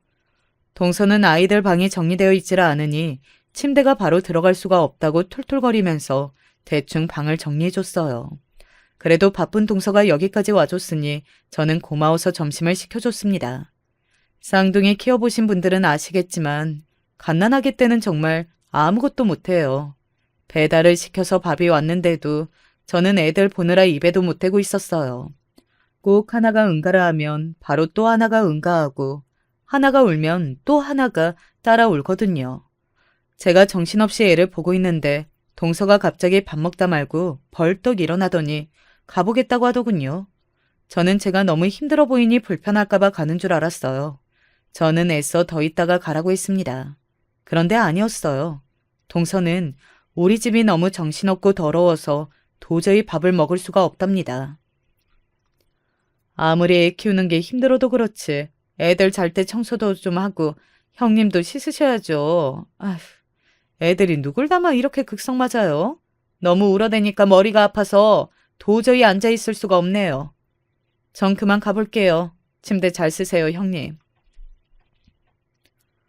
동서는 아이들 방이 정리되어 있지를 않으니 침대가 바로 들어갈 수가 없다고 툴툴거리면서 대충 방을 정리해줬어요. 그래도 바쁜 동서가 여기까지 와줬으니 저는 고마워서 점심을 시켜줬습니다. 쌍둥이 키워보신 분들은 아시겠지만 갓난아기 때는 정말 아무것도 못해요. 배달을 시켜서 밥이 왔는데도 저는 애들 보느라 입에도 못 대고 있었어요. 꼭 하나가 응가를 하면 바로 또 하나가 응가하고 하나가 울면 또 하나가 따라 울거든요. 제가 정신없이 애를 보고 있는데 동서가 갑자기 밥 먹다 말고 벌떡 일어나더니 가보겠다고 하더군요. 저는 제가 너무 힘들어 보이니 불편할까봐 가는 줄 알았어요. 저는 애써 더 있다가 가라고 했습니다. 그런데 아니었어요. 동서는 우리 집이 너무 정신없고 더러워서 도저히 밥을 먹을 수가 없답니다. 아무리 애 키우는 게 힘들어도 그렇지. 애들 잘 때 청소도 좀 하고 형님도 씻으셔야죠. 아휴, 애들이 누굴 닮아 이렇게 극성 맞아요? 너무 울어대니까 머리가 아파서 도저히 앉아있을 수가 없네요. 전 그만 가볼게요. 침대 잘 쓰세요, 형님.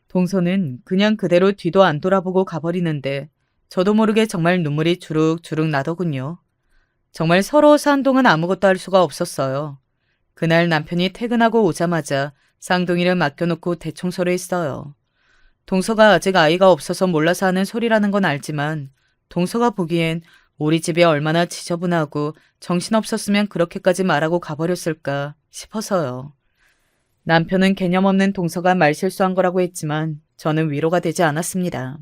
동서는 그냥 그대로 뒤도 안 돌아보고 가버리는데 저도 모르게 정말 눈물이 주룩주룩 나더군요. 정말 서러워서 한동안 아무것도 할 수가 없었어요. 그날 남편이 퇴근하고 오자마자 쌍둥이를 맡겨놓고 대청소를 했어요. 동서가 아직 아이가 없어서 몰라서 하는 소리라는 건 알지만 동서가 보기엔 우리 집이 얼마나 지저분하고 정신없었으면 그렇게까지 말하고 가버렸을까 싶어서요. 남편은 개념 없는 동서가 말실수한 거라고 했지만 저는 위로가 되지 않았습니다.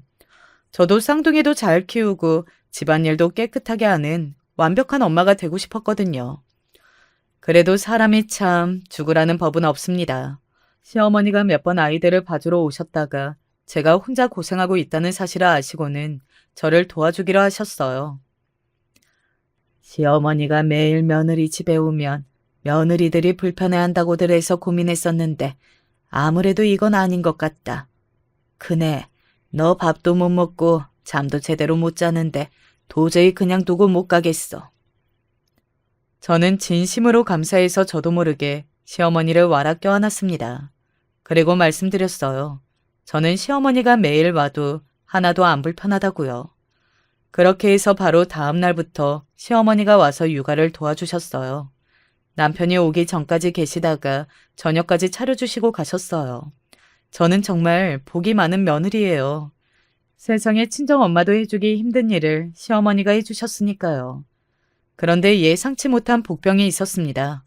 저도 쌍둥이도 잘 키우고 집안일도 깨끗하게 하는 완벽한 엄마가 되고 싶었거든요. 그래도 사람이 참 죽으라는 법은 없습니다. 시어머니가 몇 번 아이들을 봐주러 오셨다가 제가 혼자 고생하고 있다는 사실을 아시고는 저를 도와주기로 하셨어요. 시어머니가 매일 며느리 집에 오면 며느리들이 불편해한다고들 해서 고민했었는데 아무래도 이건 아닌 것 같다. 그네, 너 밥도 못 먹고 잠도 제대로 못 자는데 도저히 그냥 두고 못 가겠어. 저는 진심으로 감사해서 저도 모르게 시어머니를 와라 껴안았습니다. 그리고 말씀드렸어요. 저는 시어머니가 매일 와도 하나도 안 불편하다고요. 그렇게 해서 바로 다음 날부터 시어머니가 와서 육아를 도와주셨어요. 남편이 오기 전까지 계시다가 저녁까지 차려주시고 가셨어요. 저는 정말 복이 많은 며느리예요. 세상에 친정엄마도 해주기 힘든 일을 시어머니가 해주셨으니까요. 그런데 예상치 못한 복병이 있었습니다.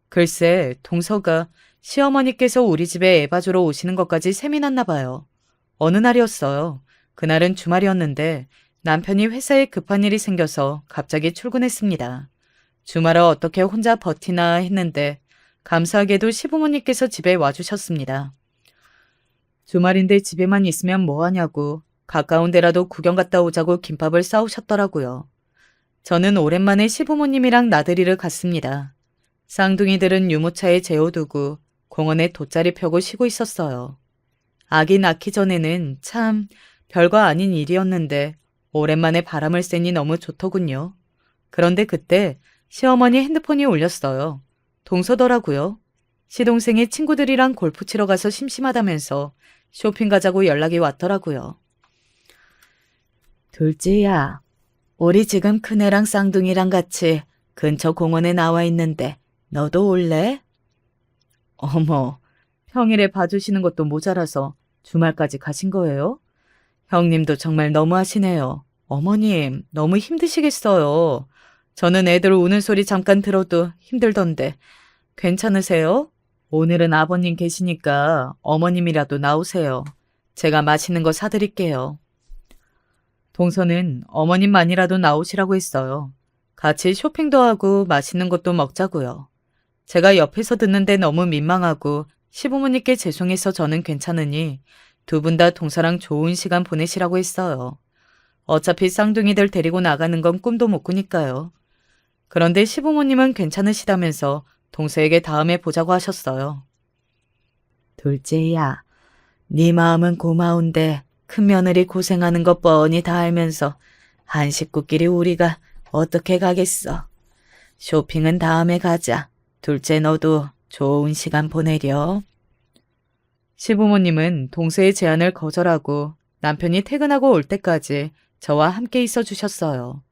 글쎄, 동서가 시어머니께서 우리 집에 애 봐주러 오시는 것까지 셈이 났나 봐요. 어느 날이었어요. 그날은 주말이었는데 남편이 회사에 급한 일이 생겨서 갑자기 출근했습니다. 주말을 어떻게 혼자 버티나 했는데 감사하게도 시부모님께서 집에 와주셨습니다. 주말인데 집에만 있으면 뭐하냐고 가까운 데라도 구경 갔다 오자고 김밥을 싸우셨더라고요. 저는 오랜만에 시부모님이랑 나들이를 갔습니다. 쌍둥이들은 유모차에 재워두고 공원에 돗자리 펴고 쉬고 있었어요. 아기 낳기 전에는 참 별거 아닌 일이었는데 오랜만에 바람을 쐬니 너무 좋더군요. 그런데 그때 시어머니 핸드폰이 울렸어요. 동서더라고요. 시동생이 친구들이랑 골프 치러 가서 심심하다면서 쇼핑 가자고 연락이 왔더라고요. 둘째야, 우리 지금 큰애랑 쌍둥이랑 같이 근처 공원에 나와 있는데 너도 올래? 어머, 평일에 봐주시는 것도 모자라서 주말까지 가신 거예요? 형님도 정말 너무하시네요. 어머님, 너무 힘드시겠어요. 저는 애들 우는 소리 잠깐 들어도 힘들던데 괜찮으세요? 오늘은 아버님 계시니까 어머님이라도 나오세요. 제가 맛있는 거 사드릴게요. 동서는 어머님만이라도 나오시라고 했어요. 같이 쇼핑도 하고 맛있는 것도 먹자고요. 제가 옆에서 듣는데 너무 민망하고 시부모님께 죄송해서 저는 괜찮으니 두 분 다 동서랑 좋은 시간 보내시라고 했어요. 어차피 쌍둥이들 데리고 나가는 건 꿈도 못 꾸니까요. 그런데 시부모님은 괜찮으시다면서 동서에게 다음에 보자고 하셨어요. 둘째야, 네 마음은 고마운데 큰 며느리 고생하는 것 뻔히 다 알면서 한 식구끼리 우리가 어떻게 가겠어. 쇼핑은 다음에 가자. 둘째 너도 좋은 시간 보내렴. 시부모님은 동서의 제안을 거절하고 남편이 퇴근하고 올 때까지 저와 함께 있어 주셨어요.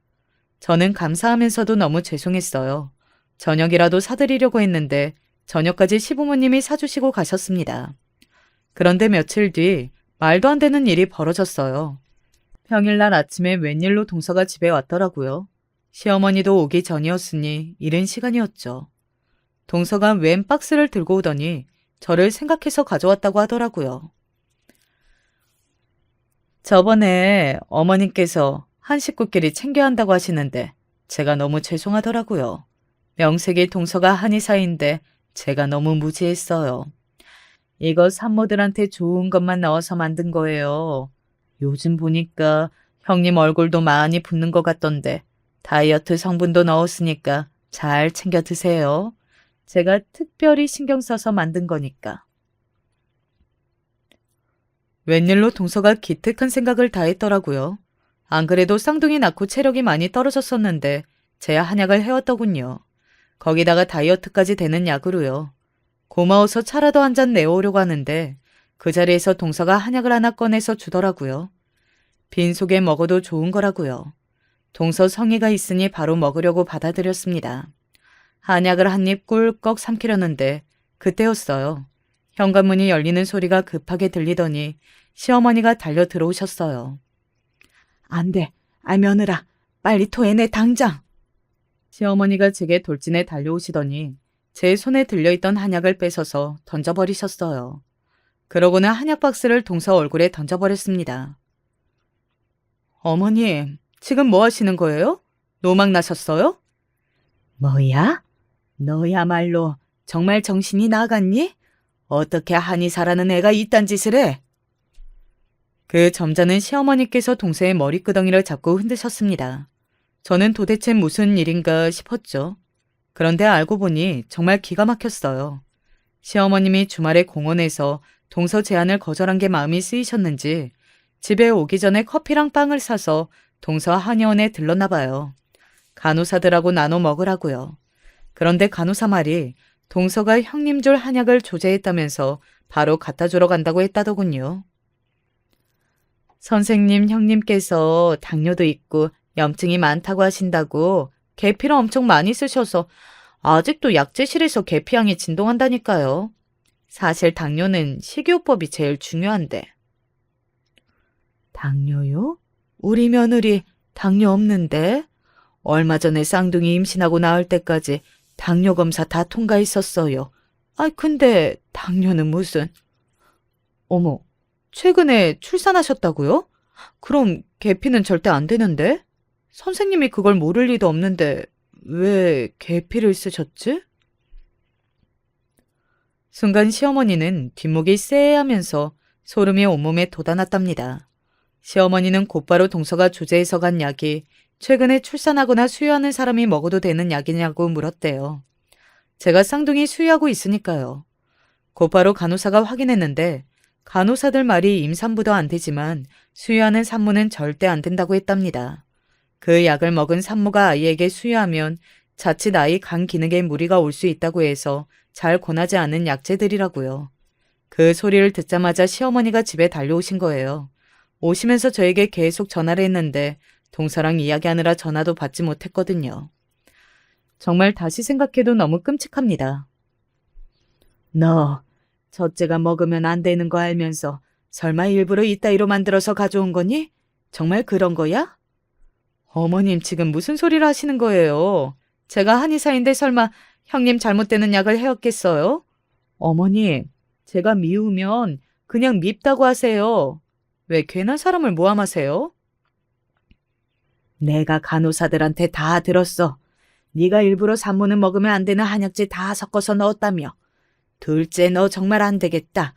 저는 감사하면서도 너무 죄송했어요. 저녁이라도 사드리려고 했는데 저녁까지 시부모님이 사주시고 가셨습니다. 그런데 며칠 뒤 말도 안 되는 일이 벌어졌어요. 평일날 아침에 웬일로 동서가 집에 왔더라고요. 시어머니도 오기 전이었으니 이른 시간이었죠. 동서가 웬 박스를 들고 오더니 저를 생각해서 가져왔다고 하더라고요. 저번에 어머님께서 한 식구끼리 챙겨야 한다고 하시는데 제가 너무 죄송하더라고요. 명색이 동서가 한의사인데 제가 너무 무지했어요. 이거 산모들한테 좋은 것만 넣어서 만든 거예요. 요즘 보니까 형님 얼굴도 많이 붓는 것 같던데 다이어트 성분도 넣었으니까 잘 챙겨 드세요. 제가 특별히 신경 써서 만든 거니까. 웬일로 동서가 기특한 생각을 다 했더라고요. 안 그래도 쌍둥이 낳고 체력이 많이 떨어졌었는데 제야 한약을 해왔더군요. 거기다가 다이어트까지 되는 약으로요. 고마워서 차라도 한 잔 내오려고 하는데 그 자리에서 동서가 한약을 하나 꺼내서 주더라고요. 빈속에 먹어도 좋은 거라고요. 동서 성의가 있으니 바로 먹으려고 받아들였습니다. 한약을 한 입 꿀꺽 삼키려는데 그때였어요. 현관문이 열리는 소리가 급하게 들리더니 시어머니가 달려 들어오셨어요. 안 돼. 며느라. 빨리 토해내 당장. 시어머니가 제게 돌진해 달려오시더니 제 손에 들려있던 한약을 뺏어서 던져버리셨어요. 그러고는 한약 박스를 동서 얼굴에 던져버렸습니다. 어머님, 지금 뭐 하시는 거예요? 노막 나셨어요? 뭐야? 너야말로 정말 정신이 나갔니? 어떻게 한의사라는 애가 이딴 짓을 해? 그 점잖은 시어머니께서 동서의 머리끄덩이를 잡고 흔드셨습니다. 저는 도대체 무슨 일인가 싶었죠. 그런데 알고 보니 정말 기가 막혔어요. 시어머님이 주말에 공원에서 동서 제안을 거절한 게 마음이 쓰이셨는지 집에 오기 전에 커피랑 빵을 사서 동서 한의원에 들렀나 봐요. 간호사들하고 나눠 먹으라고요. 그런데 간호사 말이 동서가 형님 줄 한약을 조제했다면서 바로 갖다 주러 간다고 했다더군요. 선생님 형님께서 당뇨도 있고 염증이 많다고 하신다고 계피를 엄청 많이 쓰셔서 아직도 약재실에서 계피향이 진동한다니까요. 사실 당뇨는 식이요법이 제일 중요한데. 당뇨요? 우리 며느리 당뇨 없는데? 얼마 전에 쌍둥이 임신하고 나을 때까지 당뇨 검사 다 통과했었어요. 근데 당뇨는 무슨... 어머, 최근에 출산하셨다고요? 그럼 계피는 절대 안 되는데? 선생님이 그걸 모를 리도 없는데 왜 계피를 쓰셨지? 순간 시어머니는 뒷목이 쎄하면서 소름이 온몸에 돋아났답니다. 시어머니는 곧바로 동서가 조제해서 간 약이 최근에 출산하거나 수유하는 사람이 먹어도 되는 약이냐고 물었대요. 제가 쌍둥이 수유하고 있으니까요. 곧바로 간호사가 확인했는데 간호사들 말이 임산부도 안 되지만 수유하는 산모는 절대 안 된다고 했답니다. 그 약을 먹은 산모가 아이에게 수유하면 자칫 아이 간 기능에 무리가 올 수 있다고 해서 잘 권하지 않은 약재들이라고요. 그 소리를 듣자마자 시어머니가 집에 달려오신 거예요. 오시면서 저에게 계속 전화를 했는데 동서랑 이야기하느라 전화도 받지 못했거든요. 정말 다시 생각해도 너무 끔찍합니다. 너 첫째가 먹으면 안 되는 거 알면서 설마 일부러 이따위로 만들어서 가져온 거니? 정말 그런 거야? 어머님 지금 무슨 소리를 하시는 거예요? 제가 한의사인데 설마 형님 잘못되는 약을 해왔겠어요? 어머님, 제가 미우면 그냥 밉다고 하세요. 왜 괜한 사람을 모함하세요? 내가 간호사들한테 다 들었어. 네가 일부러 산모는 먹으면 안 되는 한약재 다 섞어서 넣었다며. 둘째 너 정말 안 되겠다.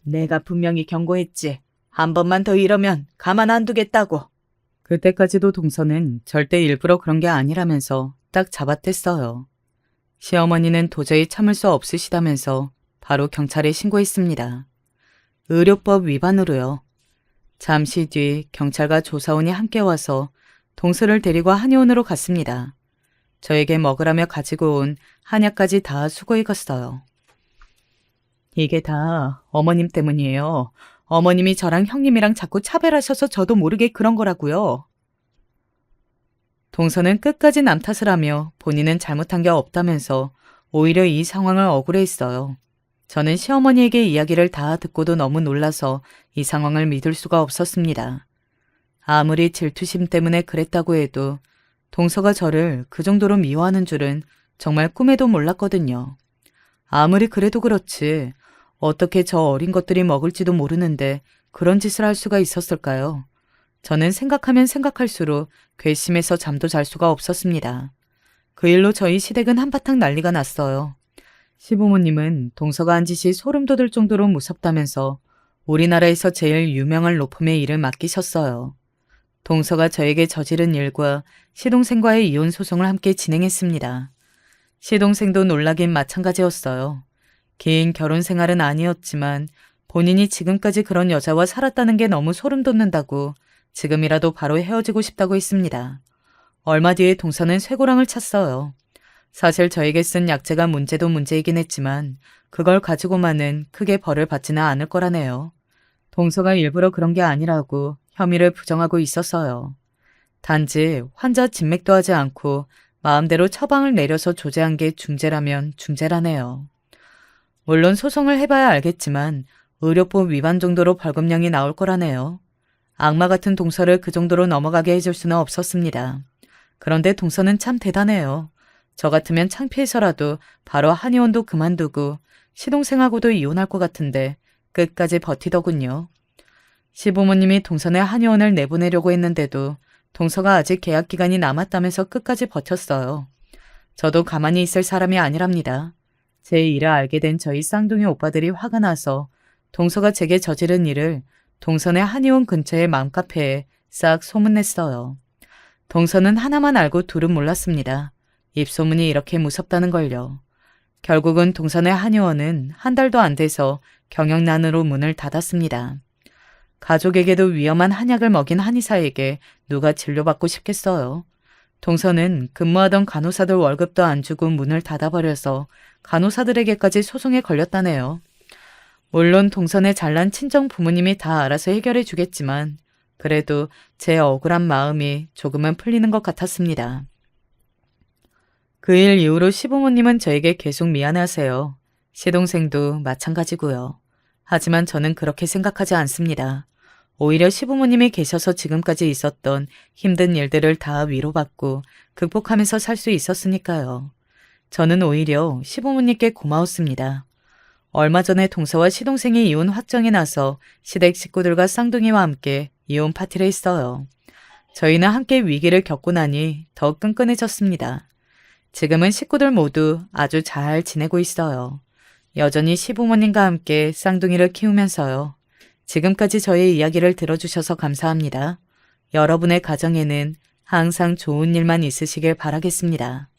내가 분명히 경고했지. 한 번만 더 이러면 가만 안 두겠다고. 그때까지도 동서는 절대 일부러 그런 게 아니라면서 딱 잡아댔어요. 시어머니는 도저히 참을 수 없으시다면서 바로 경찰에 신고했습니다. 의료법 위반으로요. 잠시 뒤 경찰과 조사원이 함께 와서 동서를 데리고 한의원으로 갔습니다. 저에게 먹으라며 가지고 온 한약까지 다 수거해 갔어요. 이게 다 어머님 때문이에요. 어머님이 저랑 형님이랑 자꾸 차별하셔서 저도 모르게 그런 거라고요. 동서는 끝까지 남 탓을 하며 본인은 잘못한 게 없다면서 오히려 이 상황을 억울해했어요. 저는 시어머니에게 이야기를 다 듣고도 너무 놀라서 이 상황을 믿을 수가 없었습니다. 아무리 질투심 때문에 그랬다고 해도 동서가 저를 그 정도로 미워하는 줄은 정말 꿈에도 몰랐거든요. 아무리 그래도 그렇지 어떻게 저 어린 것들이 먹을지도 모르는데 그런 짓을 할 수가 있었을까요? 저는 생각하면 생각할수록 괘씸해서 잠도 잘 수가 없었습니다. 그 일로 저희 시댁은 한바탕 난리가 났어요. 시부모님은 동서가 한 짓이 소름 돋을 정도로 무섭다면서 우리나라에서 제일 유명한 로펌의 일을 맡기셨어요. 동서가 저에게 저지른 일과 시동생과의 이혼 소송을 함께 진행했습니다. 시동생도 놀라긴 마찬가지였어요. 긴 결혼 생활은 아니었지만 본인이 지금까지 그런 여자와 살았다는 게 너무 소름 돋는다고 지금이라도 바로 헤어지고 싶다고 했습니다. 얼마 뒤에 동서는 쇠고랑을 찼어요. 사실 저에게 쓴 약재가 문제도 문제이긴 했지만 그걸 가지고만은 크게 벌을 받지는 않을 거라네요. 동서가 일부러 그런 게 아니라고 혐의를 부정하고 있었어요. 단지 환자 진맥도 하지 않고 마음대로 처방을 내려서 조제한 게 중재라면 중재라네요. 물론 소송을 해봐야 알겠지만 의료법 위반 정도로 벌금형이 나올 거라네요. 악마 같은 동서를 그 정도로 넘어가게 해줄 수는 없었습니다. 그런데 동서는 참 대단해요. 저 같으면 창피해서라도 바로 한의원도 그만두고 시동생하고도 이혼할 것 같은데 끝까지 버티더군요. 시부모님이 동서네 한의원을 내보내려고 했는데도 동서가 아직 계약 기간이 남았다면서 끝까지 버텼어요. 저도 가만히 있을 사람이 아니랍니다. 제 일을 알게 된 저희 쌍둥이 오빠들이 화가 나서 동서가 제게 저지른 일을 동서네 한의원 근처의 맘카페에 싹 소문냈어요. 동서는 하나만 알고 둘은 몰랐습니다. 입소문이 이렇게 무섭다는 걸요. 결국은 동서네 한의원은 한 달도 안 돼서 경영난으로 문을 닫았습니다. 가족에게도 위험한 한약을 먹인 한의사에게 누가 진료받고 싶겠어요. 동서는 근무하던 간호사들 월급도 안 주고 문을 닫아버려서 간호사들에게까지 소송에 걸렸다네요. 물론 동선의 잘난 친정 부모님이 다 알아서 해결해 주겠지만 그래도 제 억울한 마음이 조금은 풀리는 것 같았습니다. 그 일 이후로 시부모님은 저에게 계속 미안해하세요. 시동생도 마찬가지고요. 하지만 저는 그렇게 생각하지 않습니다. 오히려 시부모님이 계셔서 지금까지 있었던 힘든 일들을 다 위로받고 극복하면서 살 수 있었으니까요. 저는 오히려 시부모님께 고마웠습니다. 얼마 전에 동서와 시동생이 이혼 확정이 나서 시댁 식구들과 쌍둥이와 함께 이혼 파티를 했어요. 저희는 함께 위기를 겪고 나니 더 끈끈해졌습니다. 지금은 식구들 모두 아주 잘 지내고 있어요. 여전히 시부모님과 함께 쌍둥이를 키우면서요. 지금까지 저의 이야기를 들어주셔서 감사합니다. 여러분의 가정에는 항상 좋은 일만 있으시길 바라겠습니다.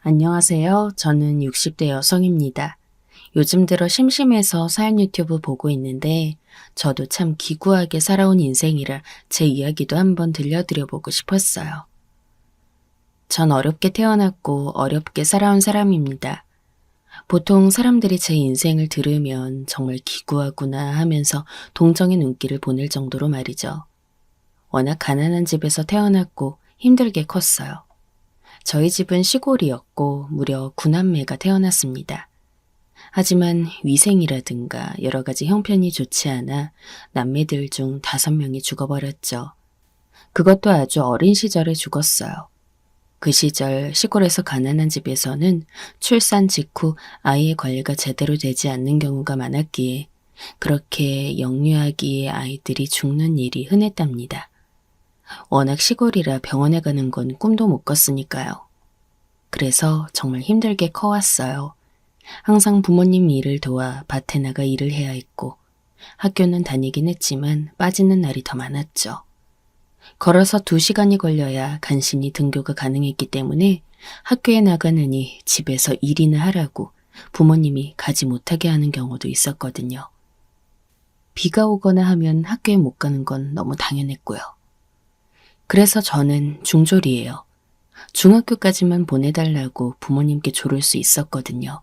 안녕하세요. 저는 60대 여성입니다. 요즘 들어 심심해서 사연 유튜브 보고 있는데 저도 참 기구하게 살아온 인생이라 제 이야기도 한번 들려드려보고 싶었어요. 전 어렵게 태어났고 어렵게 살아온 사람입니다. 보통 사람들이 제 인생을 들으면 정말 기구하구나 하면서 동정의 눈길을 보낼 정도로 말이죠. 워낙 가난한 집에서 태어났고 힘들게 컸어요. 저희 집은 시골이었고 무려 9남매가 태어났습니다. 하지만 위생이라든가 여러 가지 형편이 좋지 않아 남매들 중 5명이 죽어버렸죠. 그것도 아주 어린 시절에 죽었어요. 그 시절 시골에서 가난한 집에서는 출산 직후 아이의 관리가 제대로 되지 않는 경우가 많았기에 그렇게 영유아기의 아이들이 죽는 일이 흔했답니다. 워낙 시골이라 병원에 가는 건 꿈도 못 꿨으니까요. 그래서 정말 힘들게 커왔어요. 항상 부모님 일을 도와 밭에 나가 일을 해야 했고 학교는 다니긴 했지만 빠지는 날이 더 많았죠. 걸어서 2시간이 걸려야 간신히 등교가 가능했기 때문에 학교에 나가느니 집에서 일이나 하라고 부모님이 가지 못하게 하는 경우도 있었거든요. 비가 오거나 하면 학교에 못 가는 건 너무 당연했고요. 그래서 저는 중졸이에요. 중학교까지만 보내달라고 부모님께 조를 수 있었거든요.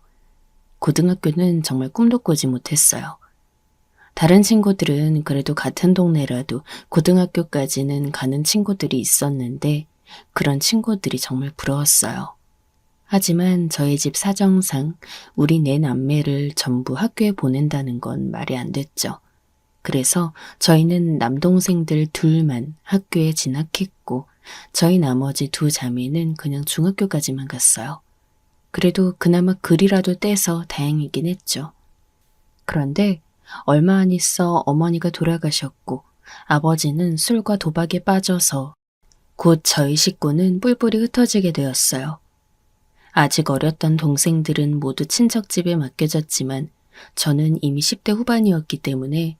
고등학교는 정말 꿈도 꾸지 못했어요. 다른 친구들은 그래도 같은 동네라도 고등학교까지는 가는 친구들이 있었는데 그런 친구들이 정말 부러웠어요. 하지만 저희 집 사정상 우리 4남매를 전부 학교에 보낸다는 건 말이 안 됐죠. 그래서 저희는 남동생들 둘만 학교에 진학했고 저희 나머지 2자매는 그냥 중학교까지만 갔어요. 그래도 그나마 글이라도 떼서 다행이긴 했죠. 그런데 얼마 안 있어 어머니가 돌아가셨고 아버지는 술과 도박에 빠져서 곧 저희 식구는 뿔뿔이 흩어지게 되었어요. 아직 어렸던 동생들은 모두 친척집에 맡겨졌지만 저는 이미 10대 후반이었기 때문에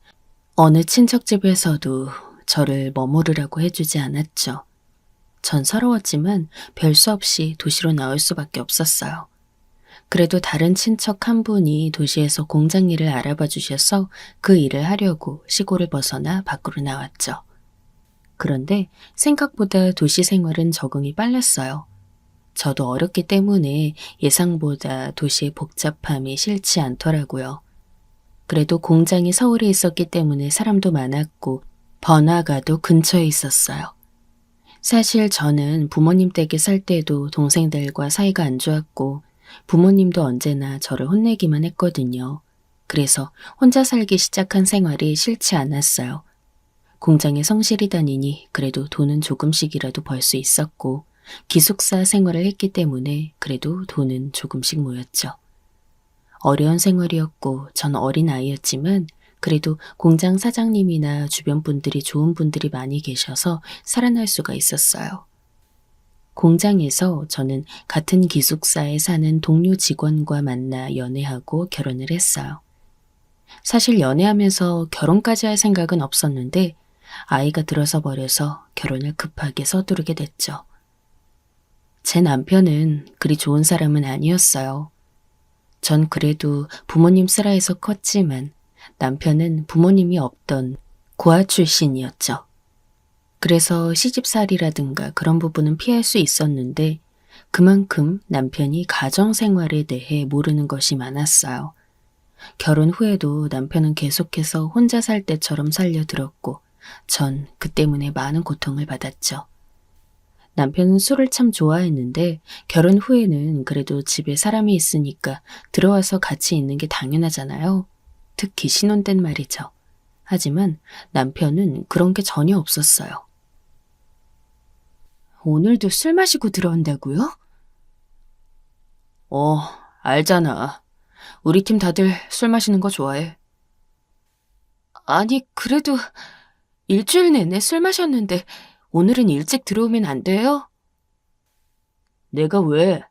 어느 친척집에서도 저를 머무르라고 해주지 않았죠. 전 서러웠지만 별 수 없이 도시로 나올 수밖에 없었어요. 그래도 다른 친척 한 분이 도시에서 공장 일을 알아봐 주셔서 그 일을 하려고 시골을 벗어나 밖으로 나왔죠. 그런데 생각보다 도시 생활은 적응이 빨랐어요. 저도 어렸기 때문에 예상보다 도시의 복잡함이 싫지 않더라고요. 그래도 공장이 서울에 있었기 때문에 사람도 많았고 번화가도 근처에 있었어요. 사실 저는 부모님 댁에 살 때도 동생들과 사이가 안 좋았고 부모님도 언제나 저를 혼내기만 했거든요. 그래서 혼자 살기 시작한 생활이 싫지 않았어요. 공장에 성실히 다니니 그래도 돈은 조금씩이라도 벌 수 있었고 기숙사 생활을 했기 때문에 그래도 돈은 조금씩 모였죠. 어려운 생활이었고 전 어린 아이였지만 그래도 공장 사장님이나 주변 분들이 좋은 분들이 많이 계셔서 살아날 수가 있었어요. 공장에서 저는 같은 기숙사에 사는 동료 직원과 만나 연애하고 결혼을 했어요. 사실 연애하면서 결혼까지 할 생각은 없었는데 아이가 들어서 버려서 결혼을 급하게 서두르게 됐죠. 제 남편은 그리 좋은 사람은 아니었어요. 전 그래도 부모님 슬하에서 컸지만 남편은 부모님이 없던 고아 출신이었죠. 그래서 시집살이라든가 그런 부분은 피할 수 있었는데 그만큼 남편이 가정생활에 대해 모르는 것이 많았어요. 결혼 후에도 남편은 계속해서 혼자 살 때처럼 살려들었고 전 그 때문에 많은 고통을 받았죠. 남편은 술을 참 좋아했는데 결혼 후에는 그래도 집에 사람이 있으니까 들어와서 같이 있는 게 당연하잖아요. 특히 신혼 땐 말이죠. 하지만 남편은 그런 게 전혀 없었어요. 오늘도 술 마시고 들어온다고요? 알잖아. 우리 팀 다들 술 마시는 거 좋아해. 아니, 그래도 일주일 내내 술 마셨는데 오늘은 일찍 들어오면 안 돼요? 내가 왜?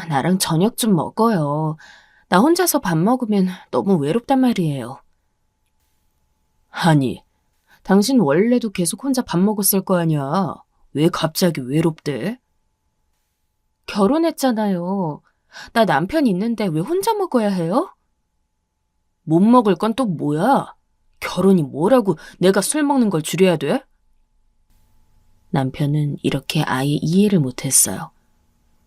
나랑 저녁 좀 먹어요. 나 혼자서 밥 먹으면 너무 외롭단 말이에요. 아니, 당신 원래도 계속 혼자 밥 먹었을 거 아니야. 왜 갑자기 외롭대? 결혼했잖아요. 나 남편 있는데 왜 혼자 먹어야 해요? 못 먹을 건 또 뭐야? 결혼이 뭐라고 내가 술 먹는 걸 줄여야 돼? 남편은 이렇게 아예 이해를 못했어요.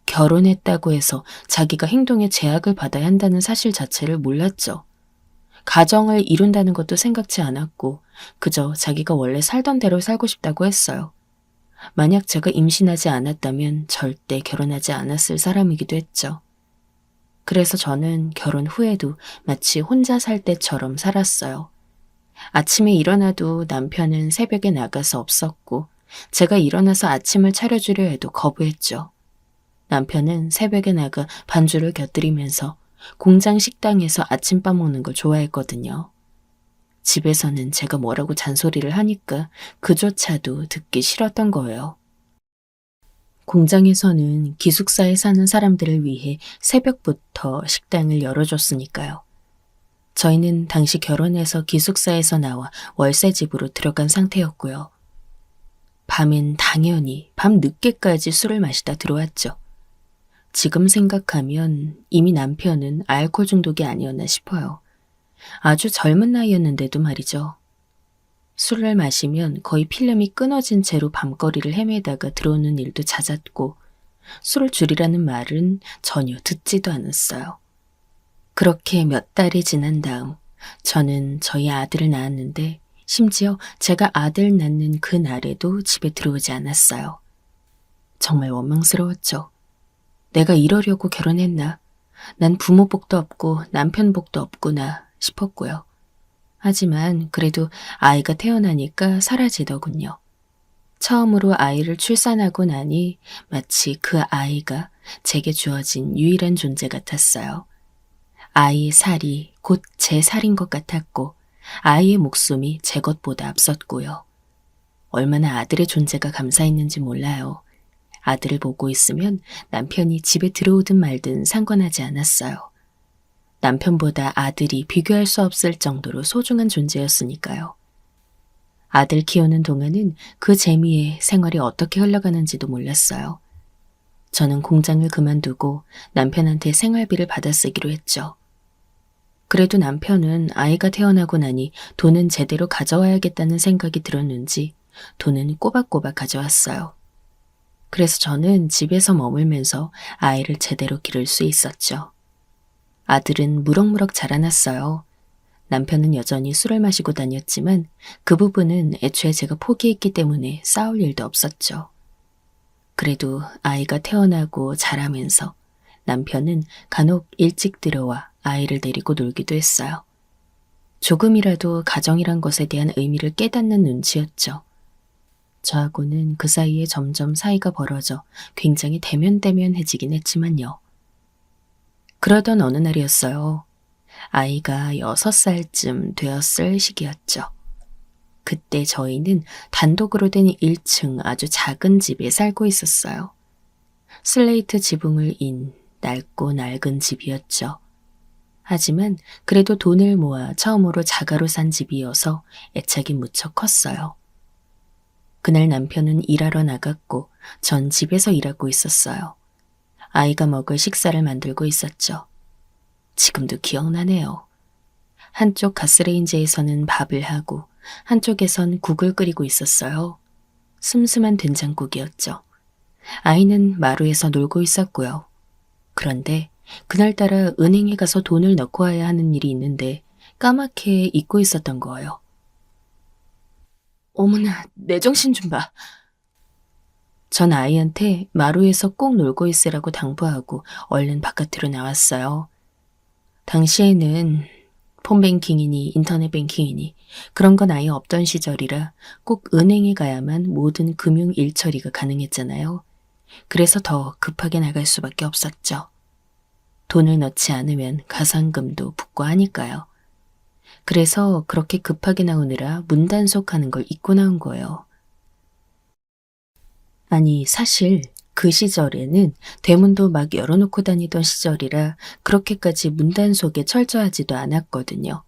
결혼했다고 해서 자기가 행동에 제약을 받아야 한다는 사실 자체를 몰랐죠. 가정을 이룬다는 것도 생각지 않았고 그저 자기가 원래 살던 대로 살고 싶다고 했어요. 만약 제가 임신하지 않았다면 절대 결혼하지 않았을 사람이기도 했죠. 그래서 저는 결혼 후에도 마치 혼자 살 때처럼 살았어요. 아침에 일어나도 남편은 새벽에 나가서 없었고 제가 일어나서 아침을 차려주려 해도 거부했죠. 남편은 새벽에 나가 반주를 곁들이면서 공장 식당에서 아침밥 먹는 걸 좋아했거든요. 집에서는 제가 뭐라고 잔소리를 하니까 그조차도 듣기 싫었던 거예요. 공장에서는 기숙사에 사는 사람들을 위해 새벽부터 식당을 열어줬으니까요. 저희는 당시 결혼해서 기숙사에서 나와 월세집으로 들어간 상태였고요. 밤엔 당연히 밤 늦게까지 술을 마시다 들어왔죠. 지금 생각하면 이미 남편은 알코올 중독이 아니었나 싶어요. 아주 젊은 나이였는데도 말이죠. 술을 마시면 거의 필름이 끊어진 채로 밤거리를 헤매다가 들어오는 일도 잦았고 술을 줄이라는 말은 전혀 듣지도 않았어요. 그렇게 몇 달이 지난 다음 저는 저희 아들을 낳았는데 심지어 제가 아들 낳는 그 날에도 집에 들어오지 않았어요. 정말 원망스러웠죠. 내가 이러려고 결혼했나? 난 부모 복도 없고 남편 복도 없구나 싶었고요. 하지만 그래도 아이가 태어나니까 사라지더군요. 처음으로 아이를 출산하고 나니 마치 그 아이가 제게 주어진 유일한 존재 같았어요. 아이의 살이 곧 제 살인 것 같았고 아이의 목숨이 제 것보다 앞섰고요. 얼마나 아들의 존재가 감사했는지 몰라요. 아들을 보고 있으면 남편이 집에 들어오든 말든 상관하지 않았어요. 남편보다 아들이 비교할 수 없을 정도로 소중한 존재였으니까요. 아들 키우는 동안은 그 재미에 생활이 어떻게 흘러가는지도 몰랐어요. 저는 공장을 그만두고 남편한테 생활비를 받아쓰기로 했죠. 그래도 남편은 아이가 태어나고 나니 돈은 제대로 가져와야겠다는 생각이 들었는지 돈은 꼬박꼬박 가져왔어요. 그래서 저는 집에서 머물면서 아이를 제대로 기를 수 있었죠. 아들은 무럭무럭 자라났어요. 남편은 여전히 술을 마시고 다녔지만 그 부분은 애초에 제가 포기했기 때문에 싸울 일도 없었죠. 그래도 아이가 태어나고 자라면서 남편은 간혹 일찍 들어와 아이를 데리고 놀기도 했어요. 조금이라도 가정이란 것에 대한 의미를 깨닫는 눈치였죠. 저하고는 그 사이에 점점 사이가 벌어져 굉장히 대면대면해지긴 했지만요. 그러던 어느 날이었어요. 아이가 6살쯤 되었을 시기였죠. 그때 저희는 단독으로 된 1층 아주 작은 집에 살고 있었어요. 슬레이트 지붕을 인 낡고 낡은 집이었죠. 하지만 그래도 돈을 모아 처음으로 자가로 산 집이어서 애착이 무척 컸어요. 그날 남편은 일하러 나갔고 전 집에서 일하고 있었어요. 아이가 먹을 식사를 만들고 있었죠. 지금도 기억나네요. 한쪽 가스레인지에서는 밥을 하고 한쪽에선 국을 끓이고 있었어요. 슴슴한 된장국이었죠. 아이는 마루에서 놀고 있었고요. 그런데 그날따라 은행에 가서 돈을 넣고 와야 하는 일이 있는데 까맣게 잊고 있었던 거예요. 어머나, 내 정신 좀 봐. 전 아이한테 마루에서 꼭 놀고 있으라고 당부하고 얼른 바깥으로 나왔어요. 당시에는 폰뱅킹이니 인터넷 뱅킹이니 그런 건 아예 없던 시절이라 꼭 은행에 가야만 모든 금융 일처리가 가능했잖아요. 그래서 더 급하게 나갈 수밖에 없었죠. 돈을 넣지 않으면 가상금도 붙고 하니까요. 그래서 그렇게 급하게 나오느라 문단속하는 걸 잊고 나온 거예요. 아니, 사실 그 시절에는 대문도 막 열어놓고 다니던 시절이라 그렇게까지 문단속에 철저하지도 않았거든요.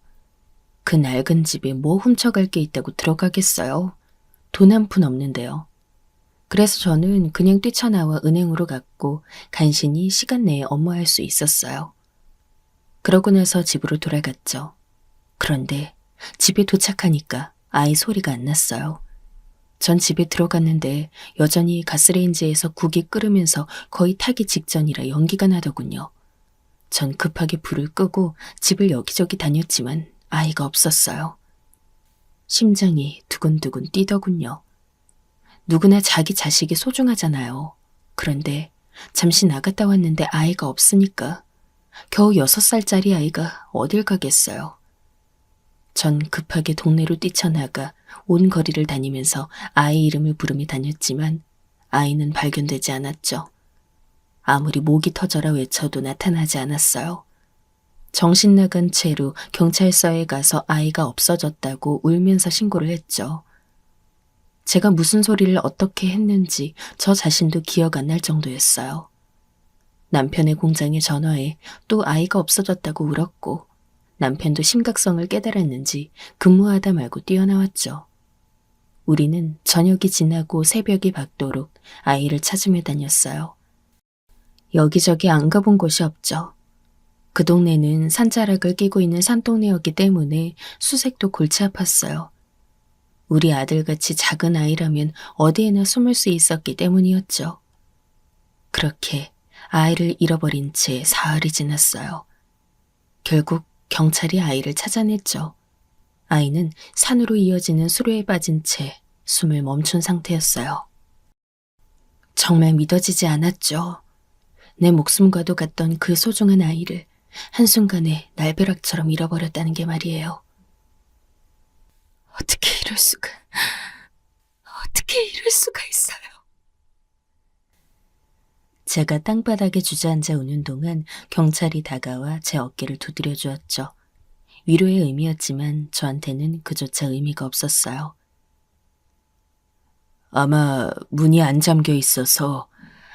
그 낡은 집에 뭐 훔쳐갈 게 있다고 들어가겠어요? 돈 한 푼 없는데요. 그래서 저는 그냥 뛰쳐나와 은행으로 갔고 간신히 시간 내에 업무할 수 있었어요. 그러고 나서 집으로 돌아갔죠. 그런데 집에 도착하니까 아이 소리가 안 났어요. 전 집에 들어갔는데 여전히 가스레인지에서 국이 끓으면서 거의 타기 직전이라 연기가 나더군요. 전 급하게 불을 끄고 집을 여기저기 다녔지만 아이가 없었어요. 심장이 두근두근 뛰더군요. 누구나 자기 자식이 소중하잖아요. 그런데 잠시 나갔다 왔는데 아이가 없으니까 겨우 6살짜리 아이가 어딜 가겠어요. 전 급하게 동네로 뛰쳐나가 온 거리를 다니면서 아이 이름을 부르며 다녔지만 아이는 발견되지 않았죠. 아무리 목이 터져라 외쳐도 나타나지 않았어요. 정신 나간 채로 경찰서에 가서 아이가 없어졌다고 울면서 신고를 했죠. 제가 무슨 소리를 어떻게 했는지 저 자신도 기억 안 날 정도였어요. 남편의 공장에 전화해 또 아이가 없어졌다고 울었고 남편도 심각성을 깨달았는지 근무하다 말고 뛰어나왔죠. 우리는 저녁이 지나고 새벽이 밝도록 아이를 찾으며 다녔어요. 여기저기 안 가본 곳이 없죠. 그 동네는 산자락을 끼고 있는 산동네였기 때문에 수색도 골치 아팠어요. 우리 아들같이 작은 아이라면 어디에나 숨을 수 있었기 때문이었죠. 그렇게 아이를 잃어버린 채 사흘이 지났어요. 결국 경찰이 아이를 찾아냈죠. 아이는 산으로 이어지는 수로에 빠진 채 숨을 멈춘 상태였어요. 정말 믿어지지 않았죠. 내 목숨과도 같던 그 소중한 아이를 한순간에 날벼락처럼 잃어버렸다는 게 말이에요. 어떻게 이럴 수가 있어요. 제가 땅바닥에 주저앉아 우는 동안 경찰이 다가와 제 어깨를 두드려 주었죠. 위로의 의미였지만 저한테는 그조차 의미가 없었어요. 아마 문이 안 잠겨 있어서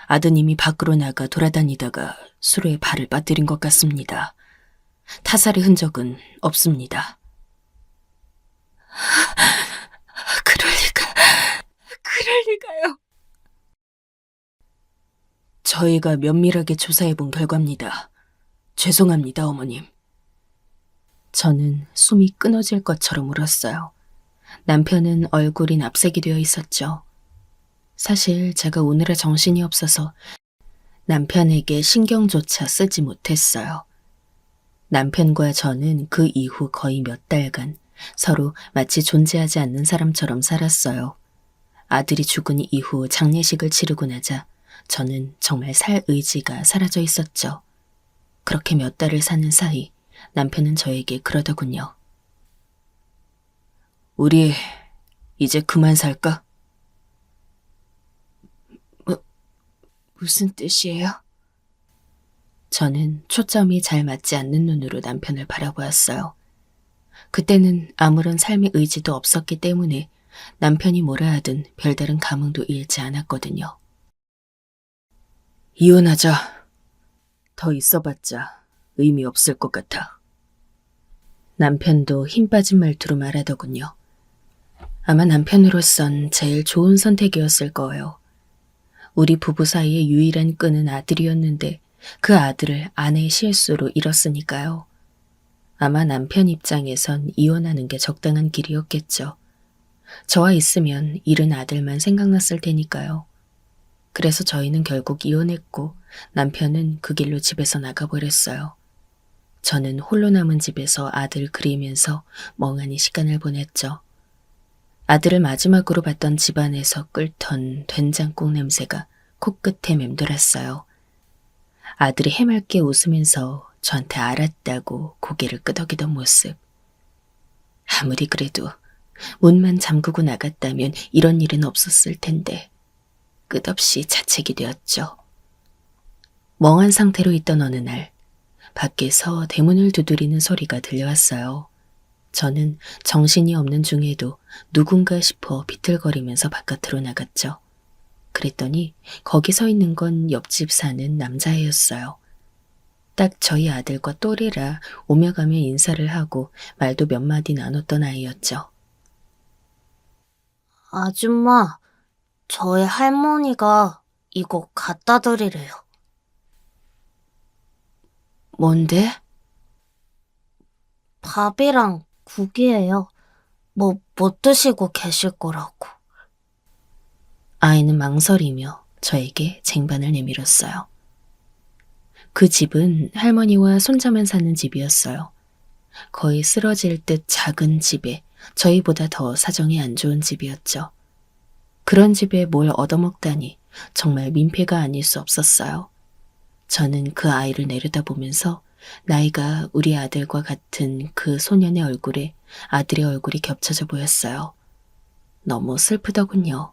아드님이 밖으로 나가 돌아다니다가 수로에 발을 빠뜨린 것 같습니다. 타살의 흔적은 없습니다. 그럴 리가요. 저희가 면밀하게 조사해본 결과입니다. 죄송합니다, 어머님. 저는 숨이 끊어질 것처럼 울었어요. 남편은 얼굴이 납색이 되어 있었죠. 사실 제가 오늘의 정신이 없어서 남편에게 신경조차 쓰지 못했어요. 남편과 저는 그 이후 거의 몇 달간 서로 마치 존재하지 않는 사람처럼 살았어요. 아들이 죽은 이후 장례식을 치르고 나자 저는 정말 살 의지가 사라져 있었죠. 그렇게 몇 달을 사는 사이 남편은 저에게 그러더군요. 우리 이제 그만 살까? 무슨 뜻이에요? 저는 초점이 잘 맞지 않는 눈으로 남편을 바라보았어요. 그때는 아무런 삶의 의지도 없었기 때문에 남편이 뭐라 하든 별다른 감흥도 잃지 않았거든요. 이혼하자. 더 있어봤자 의미 없을 것 같아. 남편도 힘 빠진 말투로 말하더군요. 아마 남편으로선 제일 좋은 선택이었을 거예요. 우리 부부 사이의 유일한 끈은 아들이었는데 그 아들을 아내의 실수로 잃었으니까요. 아마 남편 입장에선 이혼하는 게 적당한 길이었겠죠. 저와 있으면 잃은 아들만 생각났을 테니까요. 그래서 저희는 결국 이혼했고 남편은 그 길로 집에서 나가버렸어요. 저는 홀로 남은 집에서 아들 그리면서 멍하니 시간을 보냈죠. 아들을 마지막으로 봤던 집안에서 끓던 된장국 냄새가 코끝에 맴돌았어요. 아들이 해맑게 웃으면서 저한테 알았다고 고개를 끄덕이던 모습. 아무리 그래도 문만 잠그고 나갔다면 이런 일은 없었을 텐데 끝없이 자책이 되었죠. 멍한 상태로 있던 어느 날 밖에서 대문을 두드리는 소리가 들려왔어요. 저는 정신이 없는 중에도 누군가 싶어 비틀거리면서 바깥으로 나갔죠. 그랬더니 거기 서 있는 건 옆집 사는 남자애였어요. 딱 저희 아들과 또래라 오며 가며 인사를 하고 말도 몇 마디 나눴던 아이였죠. 아줌마, 저희 할머니가 이거 갖다 드리래요. 뭔데? 밥이랑 국이에요. 못 드시고 계실 거라고. 아이는 망설이며 저에게 쟁반을 내밀었어요. 그 집은 할머니와 손자만 사는 집이었어요. 거의 쓰러질 듯 작은 집에 저희보다 더 사정이 안 좋은 집이었죠. 그런 집에 뭘 얻어먹다니 정말 민폐가 아닐 수 없었어요. 저는 그 아이를 내려다보면서 나이가 우리 아들과 같은 그 소년의 얼굴에 아들의 얼굴이 겹쳐져 보였어요. 너무 슬프더군요.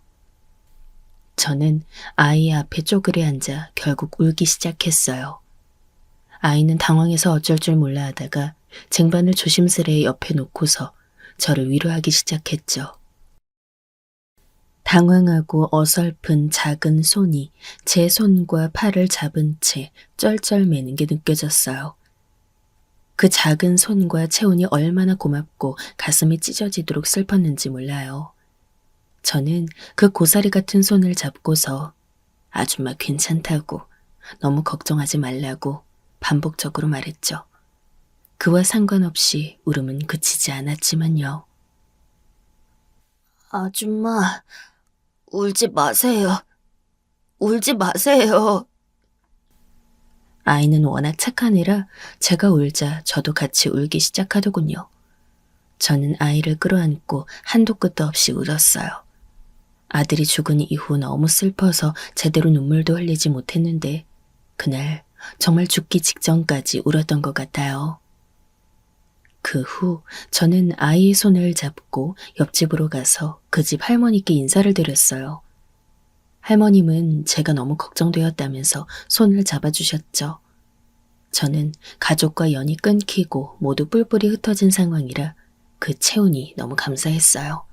저는 아이 앞에 쪼그려 앉아 결국 울기 시작했어요. 아이는 당황해서 어쩔 줄 몰라 하다가 쟁반을 조심스레 옆에 놓고서 저를 위로하기 시작했죠. 당황하고 어설픈 작은 손이 제 손과 팔을 잡은 채 쩔쩔매는 게 느껴졌어요. 그 작은 손과 체온이 얼마나 고맙고 가슴이 찢어지도록 슬펐는지 몰라요. 저는 그 고사리 같은 손을 잡고서 아줌마 괜찮다고, 너무 걱정하지 말라고 반복적으로 말했죠. 그와 상관없이 울음은 그치지 않았지만요. 아줌마, 울지 마세요. 울지 마세요. 아이는 워낙 착한 애라 제가 울자 저도 같이 울기 시작하더군요. 저는 아이를 끌어안고 한도 끝도 없이 울었어요. 아들이 죽은 이후 너무 슬퍼서 제대로 눈물도 흘리지 못했는데 그날 정말 죽기 직전까지 울었던 것 같아요. 그 후 저는 아이의 손을 잡고 옆집으로 가서 그 집 할머니께 인사를 드렸어요. 할머님은 제가 너무 걱정되었다면서 손을 잡아주셨죠. 저는 가족과 연이 끊기고 모두 뿔뿔이 흩어진 상황이라 그 체온이 너무 감사했어요.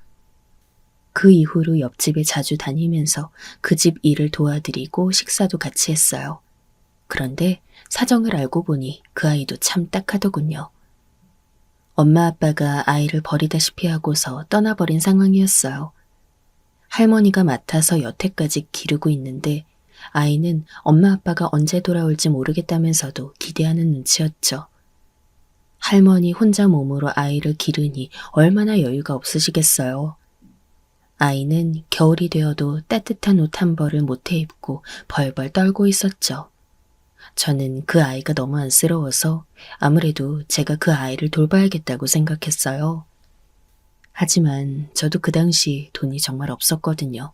그 이후로 옆집에 자주 다니면서 그 집 일을 도와드리고 식사도 같이 했어요. 그런데 사정을 알고 보니 그 아이도 참 딱하더군요. 엄마 아빠가 아이를 버리다시피 하고서 떠나버린 상황이었어요. 할머니가 맡아서 여태까지 기르고 있는데 아이는 엄마 아빠가 언제 돌아올지 모르겠다면서도 기대하는 눈치였죠. 할머니 혼자 몸으로 아이를 기르니 얼마나 여유가 없으시겠어요. 아이는 겨울이 되어도 따뜻한 옷 한 벌을 못해 입고 벌벌 떨고 있었죠. 저는 그 아이가 너무 안쓰러워서 아무래도 제가 그 아이를 돌봐야겠다고 생각했어요. 하지만 저도 그 당시 돈이 정말 없었거든요.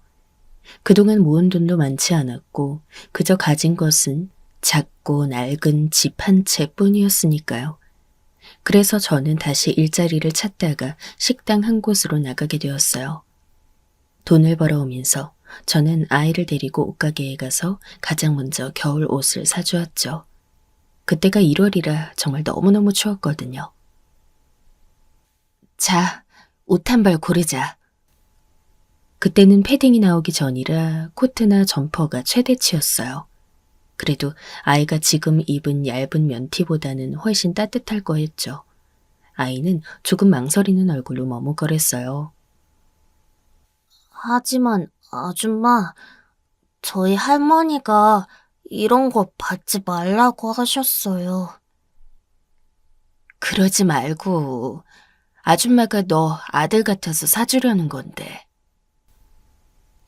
그동안 모은 돈도 많지 않았고 그저 가진 것은 작고 낡은 집 한 채 뿐이었으니까요. 그래서 저는 다시 일자리를 찾다가 식당 한 곳으로 나가게 되었어요. 돈을 벌어오면서 저는 아이를 데리고 옷가게에 가서 가장 먼저 겨울 옷을 사주었죠. 그때가 1월이라 정말 너무너무 추웠거든요. 자, 옷 한 벌 고르자. 그때는 패딩이 나오기 전이라 코트나 점퍼가 최대치였어요. 그래도 아이가 지금 입은 얇은 면티보다는 훨씬 따뜻할 거였죠. 아이는 조금 망설이는 얼굴로 머뭇거렸어요. 하지만 아줌마, 저희 할머니가 이런 거 받지 말라고 하셨어요. 그러지 말고 아줌마가 너 아들 같아서 사주려는 건데.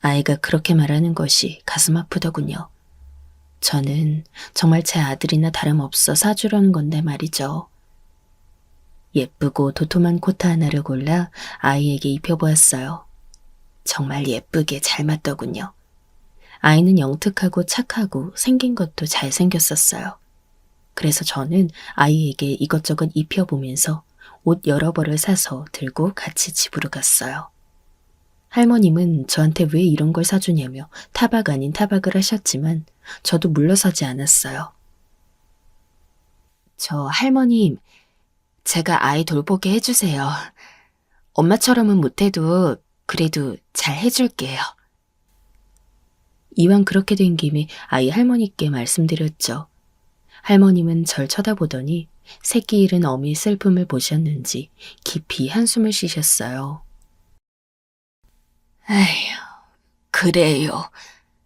아이가 그렇게 말하는 것이 가슴 아프더군요. 저는 정말 제 아들이나 다름없어 사주려는 건데 말이죠. 예쁘고 도톰한 코트 하나를 골라 아이에게 입혀보았어요. 정말 예쁘게 잘 맞더군요. 아이는 영특하고 착하고 생긴 것도 잘생겼었어요. 그래서 저는 아이에게 이것저것 입혀보면서 옷 여러 벌을 사서 들고 같이 집으로 갔어요. 할머님은 저한테 왜 이런 걸 사주냐며 타박 아닌 타박을 하셨지만 저도 물러서지 않았어요. 저 할머님, 제가 아이 돌보게 해주세요. 엄마처럼은 못해도 그래도 잘 해줄게요. 이왕 그렇게 된 김에 아이 할머니께 말씀드렸죠. 할머님은 절 쳐다보더니 새끼 잃은 어미의 슬픔을 보셨는지 깊이 한숨을 쉬셨어요. 아휴, 그래요.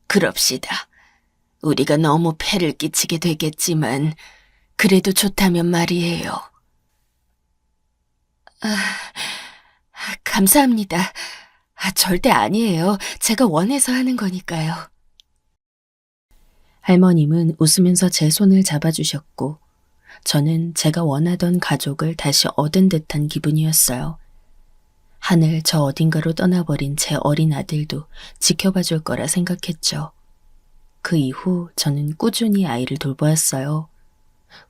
그럽시다. 우리가 너무 폐를 끼치게 되겠지만 그래도 좋다면 말이에요. 감사합니다. 절대 아니에요. 제가 원해서 하는 거니까요. 할머님은 웃으면서 제 손을 잡아주셨고 저는 제가 원하던 가족을 다시 얻은 듯한 기분이었어요. 하늘 저 어딘가로 떠나버린 제 어린 아들도 지켜봐 줄 거라 생각했죠. 그 이후 저는 꾸준히 아이를 돌보았어요.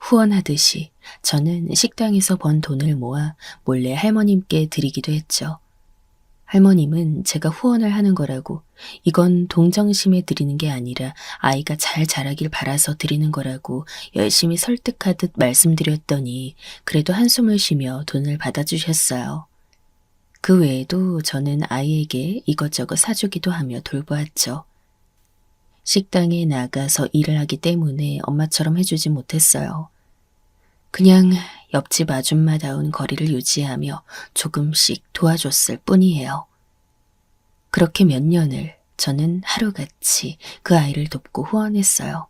후원하듯이 저는 식당에서 번 돈을 모아 몰래 할머님께 드리기도 했죠. 할머님은 제가 후원을 하는 거라고 이건 동정심에 드리는 게 아니라 아이가 잘 자라길 바라서 드리는 거라고 열심히 설득하듯 말씀드렸더니 그래도 한숨을 쉬며 돈을 받아주셨어요. 그 외에도 저는 아이에게 이것저것 사주기도 하며 돌보았죠. 식당에 나가서 일을 하기 때문에 엄마처럼 해주지 못했어요. 그냥 옆집 아줌마다운 거리를 유지하며 조금씩 도와줬을 뿐이에요. 그렇게 몇 년을 저는 하루같이 그 아이를 돕고 후원했어요.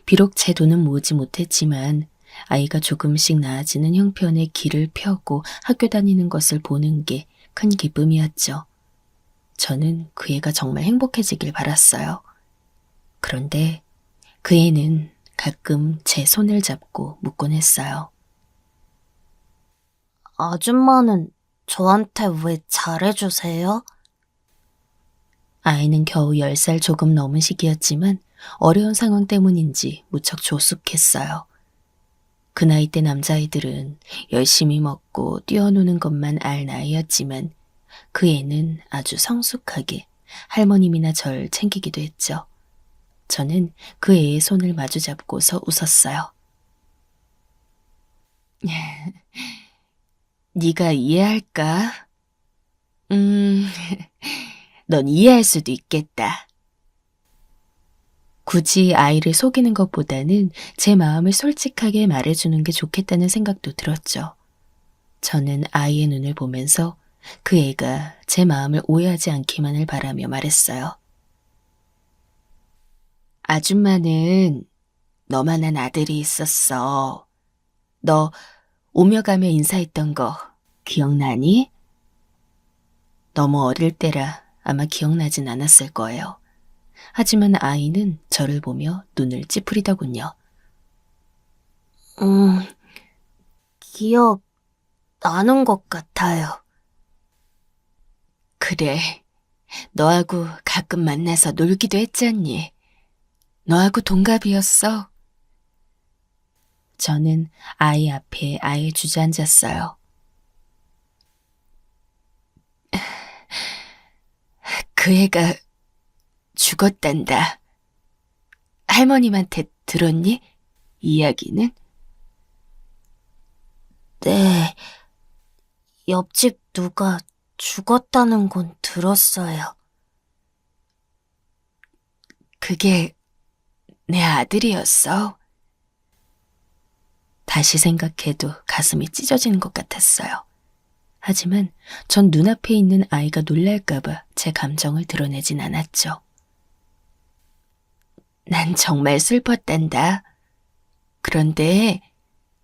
비록 제 돈은 모으지 못했지만 아이가 조금씩 나아지는 형편의 길을 펴고 학교 다니는 것을 보는 게 큰 기쁨이었죠. 저는 그 애가 정말 행복해지길 바랐어요. 그런데 그 애는 가끔 제 손을 잡고 묻곤 했어요. 아줌마는 저한테 왜 잘해주세요? 아이는 겨우 10살 조금 넘은 시기였지만 어려운 상황 때문인지 무척 조숙했어요. 그 나이 때 남자아이들은 열심히 먹고 뛰어노는 것만 알 나이였지만 그 애는 아주 성숙하게 할머님이나 절 챙기기도 했죠. 저는 그 애의 손을 마주 잡고서 웃었어요. 네가 이해할까? 넌 이해할 수도 있겠다. 굳이 아이를 속이는 것보다는 제 마음을 솔직하게 말해주는 게 좋겠다는 생각도 들었죠. 저는 아이의 눈을 보면서 그 애가 제 마음을 오해하지 않기만을 바라며 말했어요. 아줌마는 너만한 아들이 있었어. 너 오며 가며 인사했던 거 기억나니? 너무 어릴 때라 아마 기억나진 않았을 거예요. 하지만 아이는 저를 보며 눈을 찌푸리더군요. 기억 나는 것 같아요. 그래, 너하고 가끔 만나서 놀기도 했잖니. 너하고 동갑이었어. 저는 아이 앞에 아예 주저앉았어요. 그 애가 죽었단다. 할머님한테 들었니? 이야기는? 네, 옆집 누가 죽었다는 건 들었어요. 그게 내 아들이었어. 다시 생각해도 가슴이 찢어지는 것 같았어요. 하지만 전 눈앞에 있는 아이가 놀랄까봐 제 감정을 드러내진 않았죠. 난 정말 슬펐단다. 그런데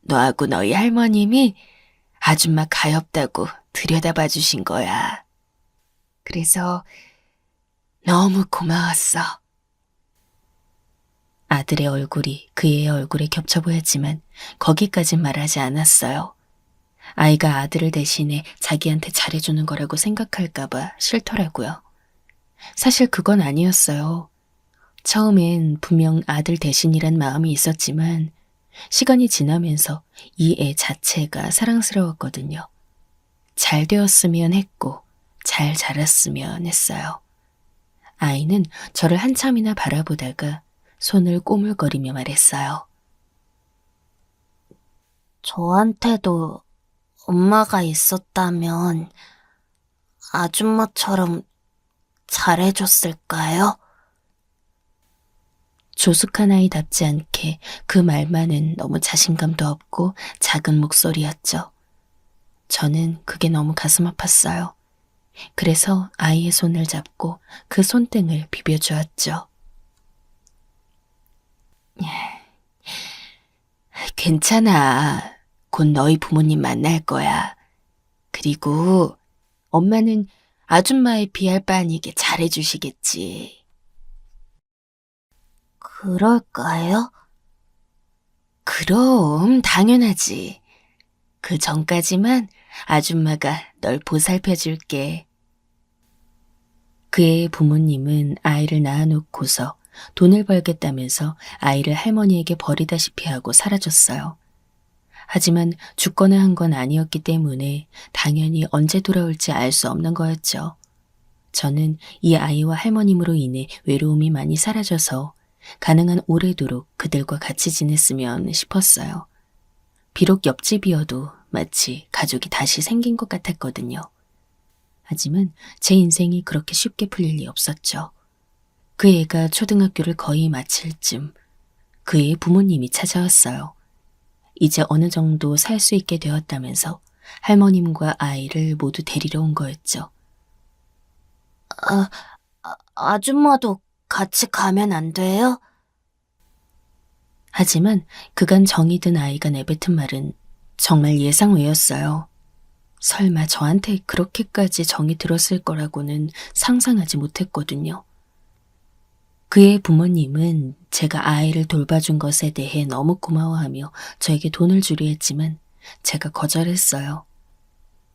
너하고 너희 할머님이 아줌마 가엾다고 들여다봐 주신 거야. 그래서 너무 고마웠어. 아들의 얼굴이 그 애의 얼굴에 겹쳐 보였지만 거기까진 말하지 않았어요. 아이가 아들을 대신해 자기한테 잘해주는 거라고 생각할까봐 싫더라고요. 사실 그건 아니었어요. 처음엔 분명 아들 대신이란 마음이 있었지만 시간이 지나면서 이 애 자체가 사랑스러웠거든요. 잘 되었으면 했고 잘 자랐으면 했어요. 아이는 저를 한참이나 바라보다가 손을 꼬물거리며 말했어요. 저한테도 엄마가 있었다면 아줌마처럼 잘해줬을까요? 조숙한 아이답지 않게 그 말만은 너무 자신감도 없고 작은 목소리였죠. 저는 그게 너무 가슴 아팠어요. 그래서 아이의 손을 잡고 그 손등을 비벼주었죠. 괜찮아. 곧 너희 부모님 만날 거야. 그리고 엄마는 아줌마의 비할 바 아니게 잘해주시겠지. 그럴까요? 그럼 당연하지. 그 전까지만 아줌마가 널 보살펴줄게. 그의 부모님은 아이를 낳아놓고서 돈을 벌겠다면서 아이를 할머니에게 버리다시피 하고 사라졌어요. 하지만 죽거나 한 건 아니었기 때문에 당연히 언제 돌아올지 알 수 없는 거였죠. 저는 이 아이와 할머님으로 인해 외로움이 많이 사라져서 가능한 오래도록 그들과 같이 지냈으면 싶었어요. 비록 옆집이어도 마치 가족이 다시 생긴 것 같았거든요. 하지만 제 인생이 그렇게 쉽게 풀릴 리 없었죠. 그 애가 초등학교를 거의 마칠 쯤 그의 부모님이 찾아왔어요. 이제 어느 정도 살 수 있게 되었다면서 할머님과 아이를 모두 데리러 온 거였죠. 아줌마도 같이 가면 안 돼요? 하지만 그간 정이 든 아이가 내뱉은 말은 정말 예상 외였어요. 설마 저한테 그렇게까지 정이 들었을 거라고는 상상하지 못했거든요. 그의 부모님은 제가 아이를 돌봐준 것에 대해 너무 고마워하며 저에게 돈을 주려 했지만 제가 거절했어요.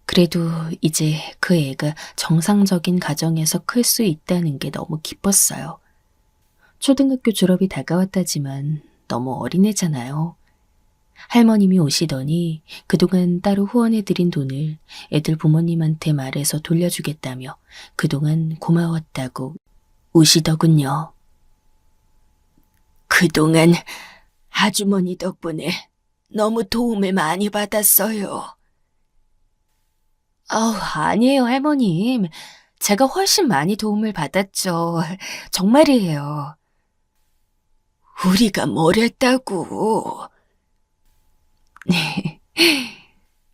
그래도 이제 그 애가 정상적인 가정에서 클 수 있다는 게 너무 기뻤어요. 초등학교 졸업이 다가왔다지만 너무 어린애잖아요. 할머님이 오시더니 그동안 따로 후원해드린 돈을 애들 부모님한테 말해서 돌려주겠다며 그동안 고마웠다고 우시더군요. 그동안 아주머니 덕분에 너무 도움을 많이 받았어요. 아니에요, 할머님. 제가 훨씬 많이 도움을 받았죠. 정말이에요. 우리가 뭘 했다고.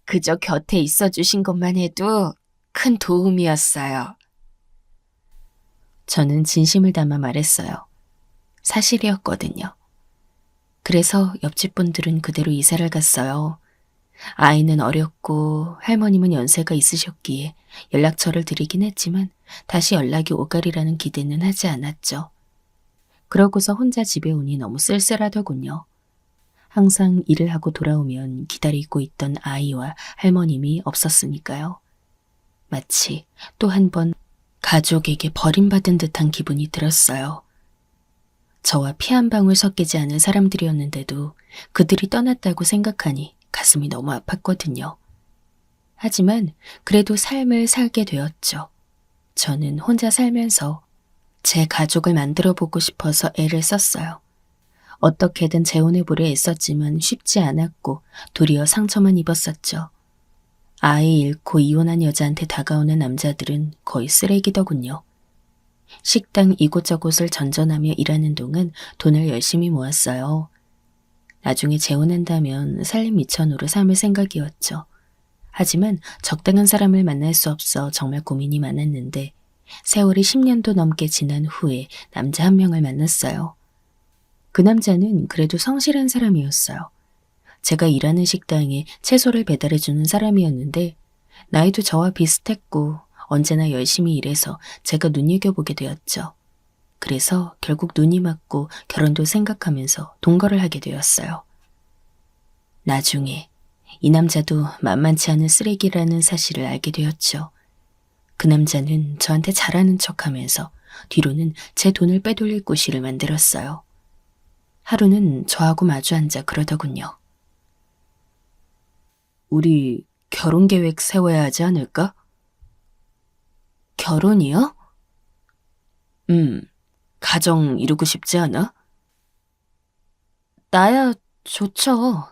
그저 곁에 있어 주신 것만 해도 큰 도움이었어요. 저는 진심을 담아 말했어요. 사실이었거든요. 그래서 옆집 분들은 그대로 이사를 갔어요. 아이는 어렸고 할머님은 연세가 있으셨기에 연락처를 드리긴 했지만 다시 연락이 오가리라는 기대는 하지 않았죠. 그러고서 혼자 집에 오니 너무 쓸쓸하더군요. 항상 일을 하고 돌아오면 기다리고 있던 아이와 할머님이 없었으니까요. 마치 또 한 번 가족에게 버림받은 듯한 기분이 들었어요. 저와 피 한 방울 섞이지 않은 사람들이었는데도 그들이 떠났다고 생각하니 가슴이 너무 아팠거든요. 하지만 그래도 삶을 살게 되었죠. 저는 혼자 살면서 제 가족을 만들어 보고 싶어서 애를 썼어요. 어떻게든 재혼해보려 애썼지만 쉽지 않았고 도리어 상처만 입었었죠. 아이 잃고 이혼한 여자한테 다가오는 남자들은 거의 쓰레기더군요. 식당 이곳저곳을 전전하며 일하는 동안 돈을 열심히 모았어요. 나중에 재혼한다면 살림 미천으로 삼을 생각이었죠. 하지만 적당한 사람을 만날 수 없어 정말 고민이 많았는데 세월이 10년도 넘게 지난 후에 남자 한 명을 만났어요. 그 남자는 그래도 성실한 사람이었어요. 제가 일하는 식당에 채소를 배달해주는 사람이었는데 나이도 저와 비슷했고 언제나 열심히 일해서 제가 눈여겨보게 되었죠. 그래서 결국 눈이 맞고 결혼도 생각하면서 동거를 하게 되었어요. 나중에 이 남자도 만만치 않은 쓰레기라는 사실을 알게 되었죠. 그 남자는 저한테 잘하는 척하면서 뒤로는 제 돈을 빼돌릴 꼬시를 만들었어요. 하루는 저하고 마주 앉아 그러더군요. 우리 결혼 계획 세워야 하지 않을까? 결혼이요? 가정 이루고 싶지 않아? 나야 좋죠.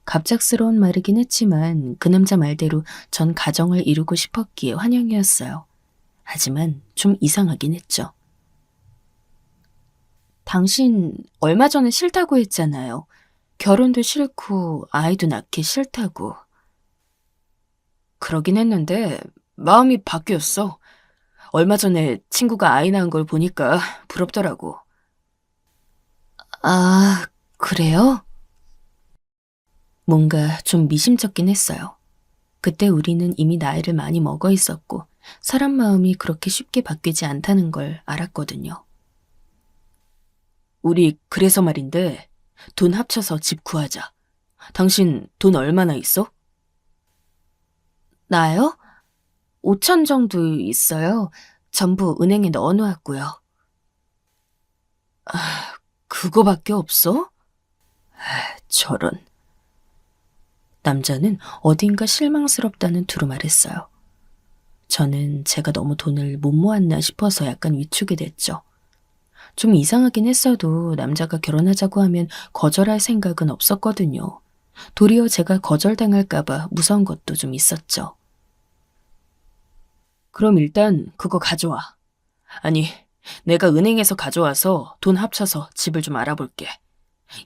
갑작스러운 말이긴 했지만 그 남자 말대로 전 가정을 이루고 싶었기에 환영이었어요. 하지만 좀 이상하긴 했죠. 당신 얼마 전에 싫다고 했잖아요. 결혼도 싫고 아이도 낳기 싫다고. 그러긴 했는데 마음이 바뀌었어. 얼마 전에 친구가 아이 낳은 걸 보니까 부럽더라고. 아, 그래요? 뭔가 좀 미심쩍긴 했어요. 그때 우리는 이미 나이를 많이 먹어 있었고 사람 마음이 그렇게 쉽게 바뀌지 않다는 걸 알았거든요. 우리 그래서 말인데 돈 합쳐서 집 구하자. 당신 돈 얼마나 있어? 나요? 5천 정도 있어요. 전부 은행에 넣어놓았고요. 그거밖에 없어? 저런. 남자는 어딘가 실망스럽다는 투로 말했어요. 저는 제가 너무 돈을 못 모았나 싶어서 약간 위축이 됐죠. 좀 이상하긴 했어도 남자가 결혼하자고 하면 거절할 생각은 없었거든요. 도리어 제가 거절당할까봐 무서운 것도 좀 있었죠. 그럼 일단 그거 가져와. 아니, 내가 은행에서 가져와서 돈 합쳐서 집을 좀 알아볼게.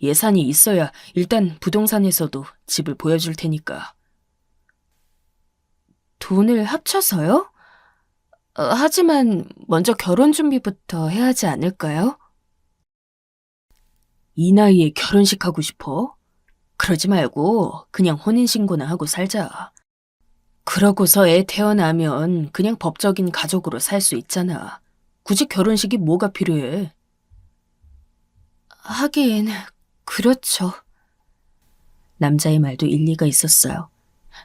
예산이 있어야 일단 부동산에서도 집을 보여줄 테니까. 돈을 합쳐서요? 하지만 먼저 결혼 준비부터 해야 하지 않을까요? 이 나이에 결혼식 하고 싶어? 그러지 말고 그냥 혼인신고나 하고 살자. 그러고서 애 태어나면 그냥 법적인 가족으로 살 수 있잖아. 굳이 결혼식이 뭐가 필요해? 하긴 그렇죠. 남자의 말도 일리가 있었어요.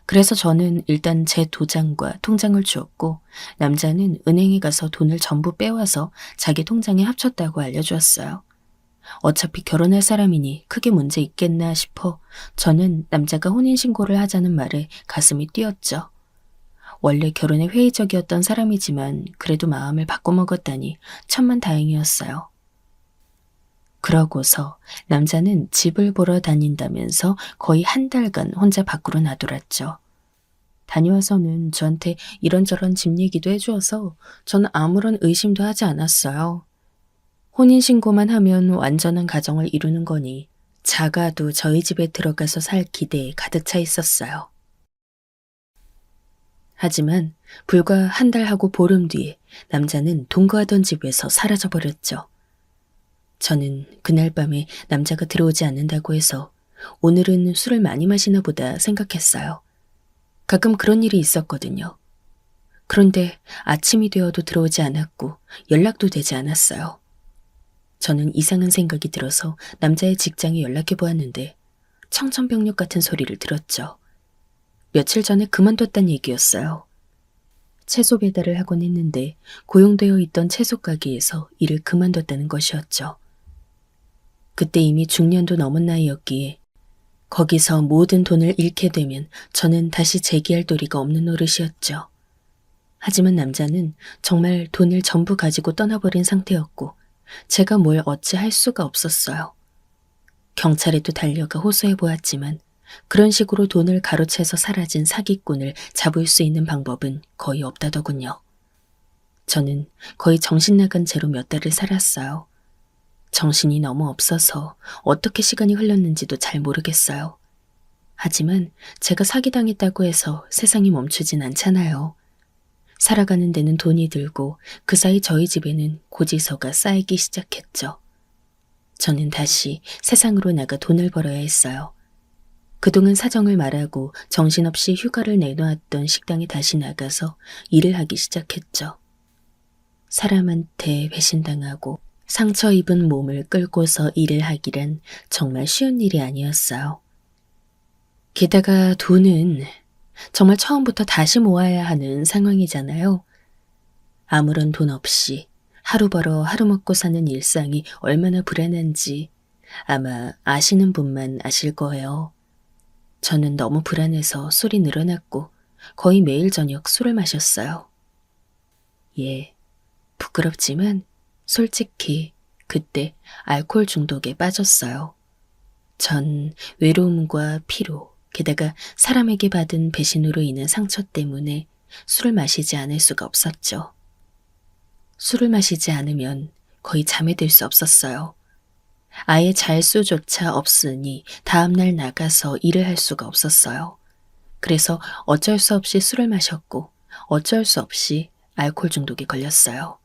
그래서 저는 일단 제 도장과 통장을 주었고 남자는 은행에 가서 돈을 전부 빼와서 자기 통장에 합쳤다고 알려주었어요. 어차피 결혼할 사람이니 크게 문제 있겠나 싶어 저는 남자가 혼인신고를 하자는 말에 가슴이 뛰었죠. 원래 결혼에 회의적이었던 사람이지만 그래도 마음을 바꿔먹었다니 천만다행이었어요. 그러고서 남자는 집을 보러 다닌다면서 거의 한 달간 혼자 밖으로 나돌았죠. 다녀와서는 저한테 이런저런 집 얘기도 해주어서 저는 아무런 의심도 하지 않았어요. 혼인신고만 하면 완전한 가정을 이루는 거니 작아도 저희 집에 들어가서 살 기대에 가득 차 있었어요. 하지만 불과 한 달 하고 보름 뒤에 남자는 동거하던 집에서 사라져버렸죠. 저는 그날 밤에 남자가 들어오지 않는다고 해서 오늘은 술을 많이 마시나 보다 생각했어요. 가끔 그런 일이 있었거든요. 그런데 아침이 되어도 들어오지 않았고 연락도 되지 않았어요. 저는 이상한 생각이 들어서 남자의 직장에 연락해 보았는데 청천벽력 같은 소리를 들었죠. 며칠 전에 그만뒀단 얘기였어요. 채소 배달을 하곤 했는데 고용되어 있던 채소 가게에서 일을 그만뒀다는 것이었죠. 그때 이미 중년도 넘은 나이였기에 거기서 모든 돈을 잃게 되면 저는 다시 재기할 도리가 없는 노릇이었죠. 하지만 남자는 정말 돈을 전부 가지고 떠나버린 상태였고 제가 뭘 어찌할 수가 없었어요. 경찰에도 달려가 호소해 보았지만 그런 식으로 돈을 가로채서 사라진 사기꾼을 잡을 수 있는 방법은 거의 없다더군요. 저는 거의 정신 나간 채로 몇 달을 살았어요. 정신이 너무 없어서 어떻게 시간이 흘렀는지도 잘 모르겠어요. 하지만 제가 사기당했다고 해서 세상이 멈추진 않잖아요. 살아가는 데는 돈이 들고 그 사이 저희 집에는 고지서가 쌓이기 시작했죠. 저는 다시 세상으로 나가 돈을 벌어야 했어요. 그동안 사정을 말하고 정신없이 휴가를 내놓았던 식당에 다시 나가서 일을 하기 시작했죠. 사람한테 배신당하고 상처 입은 몸을 끌고서 일을 하기란 정말 쉬운 일이 아니었어요. 게다가 돈은 정말 처음부터 다시 모아야 하는 상황이잖아요. 아무런 돈 없이 하루 벌어 하루 먹고 사는 일상이 얼마나 불안한지 아마 아시는 분만 아실 거예요. 저는 너무 불안해서 술이 늘어났고 거의 매일 저녁 술을 마셨어요. 예, 부끄럽지만 솔직히 그때 알코올 중독에 빠졌어요. 전 외로움과 피로, 게다가 사람에게 받은 배신으로 인한 상처 때문에 술을 마시지 않을 수가 없었죠. 술을 마시지 않으면 거의 잠에 들 수 없었어요. 아예 잘 수조차 없으니 다음날 나가서 일을 할 수가 없었어요. 그래서 어쩔 수 없이 술을 마셨고 어쩔 수 없이 알코올 중독에 걸렸어요.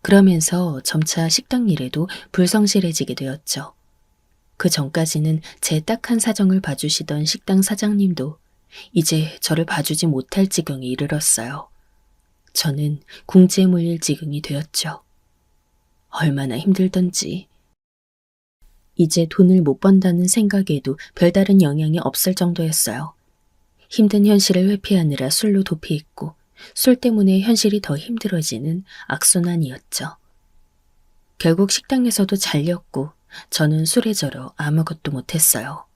그러면서 점차 식당 일에도 불성실해지게 되었죠. 그 전까지는 제 딱한 사정을 봐주시던 식당 사장님도 이제 저를 봐주지 못할 지경에 이르렀어요. 저는 궁지에 몰릴 지경이 되었죠. 얼마나 힘들던지. 이제 돈을 못 번다는 생각에도 별다른 영향이 없을 정도였어요. 힘든 현실을 회피하느라 술로 도피했고 술 때문에 현실이 더 힘들어지는 악순환이었죠. 결국 식당에서도 잘렸고 저는 술에 절어 아무것도 못했어요.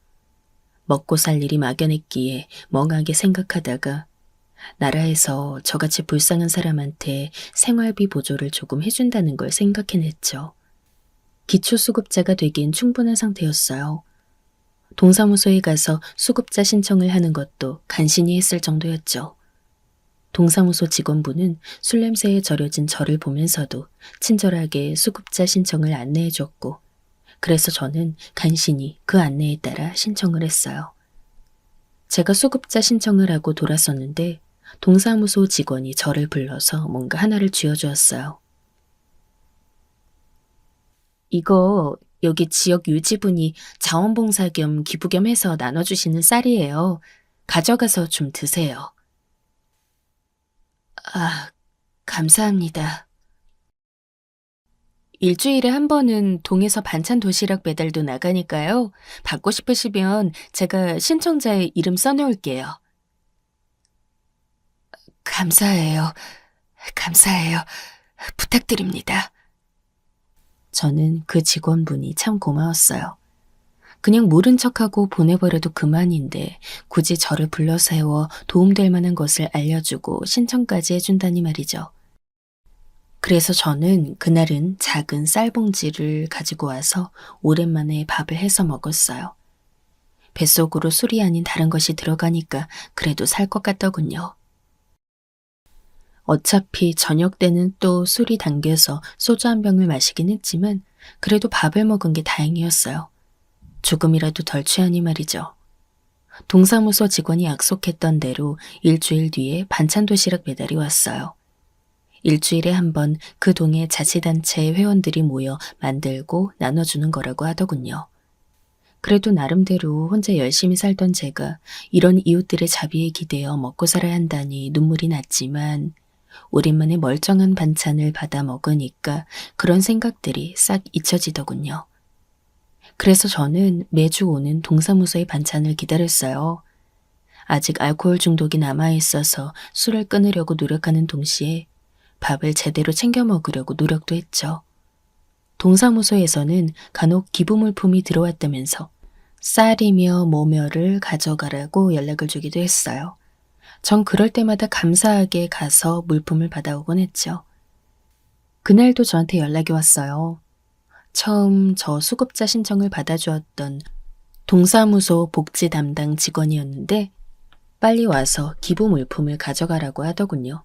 먹고 살 일이 막연했기에 멍하게 생각하다가 나라에서 저같이 불쌍한 사람한테 생활비 보조를 조금 해준다는 걸 생각해냈죠. 기초수급자가 되기엔 충분한 상태였어요. 동사무소에 가서 수급자 신청을 하는 것도 간신히 했을 정도였죠. 동사무소 직원분은 술 냄새에 절여진 저를 보면서도 친절하게 수급자 신청을 안내해줬고 그래서 저는 간신히 그 안내에 따라 신청을 했어요. 제가 수급자 신청을 하고 돌아섰는데 동사무소 직원이 저를 불러서 뭔가 하나를 쥐어주었어요. 이거 여기 지역 유지분이 자원봉사 겸 기부 겸 해서 나눠주시는 쌀이에요. 가져가서 좀 드세요. 아, 감사합니다. 일주일에 한 번은 동에서 반찬 도시락 배달도 나가니까요. 받고 싶으시면 제가 신청자의 이름 써놓을게요. 감사해요. 감사해요. 부탁드립니다. 저는 그 직원분이 참 고마웠어요. 그냥 모른 척하고 보내버려도 그만인데 굳이 저를 불러 세워 도움될 만한 것을 알려주고 신청까지 해준다니 말이죠. 그래서 저는 그날은 작은 쌀봉지를 가지고 와서 오랜만에 밥을 해서 먹었어요. 뱃속으로 술이 아닌 다른 것이 들어가니까 그래도 살 것 같더군요. 어차피 저녁 때는 또 술이 당겨서 소주 한 병을 마시긴 했지만 그래도 밥을 먹은 게 다행이었어요. 조금이라도 덜 취하니 말이죠. 동사무소 직원이 약속했던 대로 일주일 뒤에 반찬 도시락 배달이 왔어요. 일주일에 한 번 그 동의 자치단체 회원들이 모여 만들고 나눠주는 거라고 하더군요. 그래도 나름대로 혼자 열심히 살던 제가 이런 이웃들의 자비에 기대어 먹고 살아야 한다니 눈물이 났지만 오랜만에 멀쩡한 반찬을 받아 먹으니까 그런 생각들이 싹 잊혀지더군요. 그래서 저는 매주 오는 동사무소의 반찬을 기다렸어요. 아직 알코올 중독이 남아있어서 술을 끊으려고 노력하는 동시에 밥을 제대로 챙겨 먹으려고 노력도 했죠. 동사무소에서는 간혹 기부물품이 들어왔다면서 쌀이며 모며를 가져가라고 연락을 주기도 했어요. 전 그럴 때마다 감사하게 가서 물품을 받아오곤 했죠. 그날도 저한테 연락이 왔어요. 처음 저 수급자 신청을 받아주었던 동사무소 복지 담당 직원이었는데 빨리 와서 기부 물품을 가져가라고 하더군요.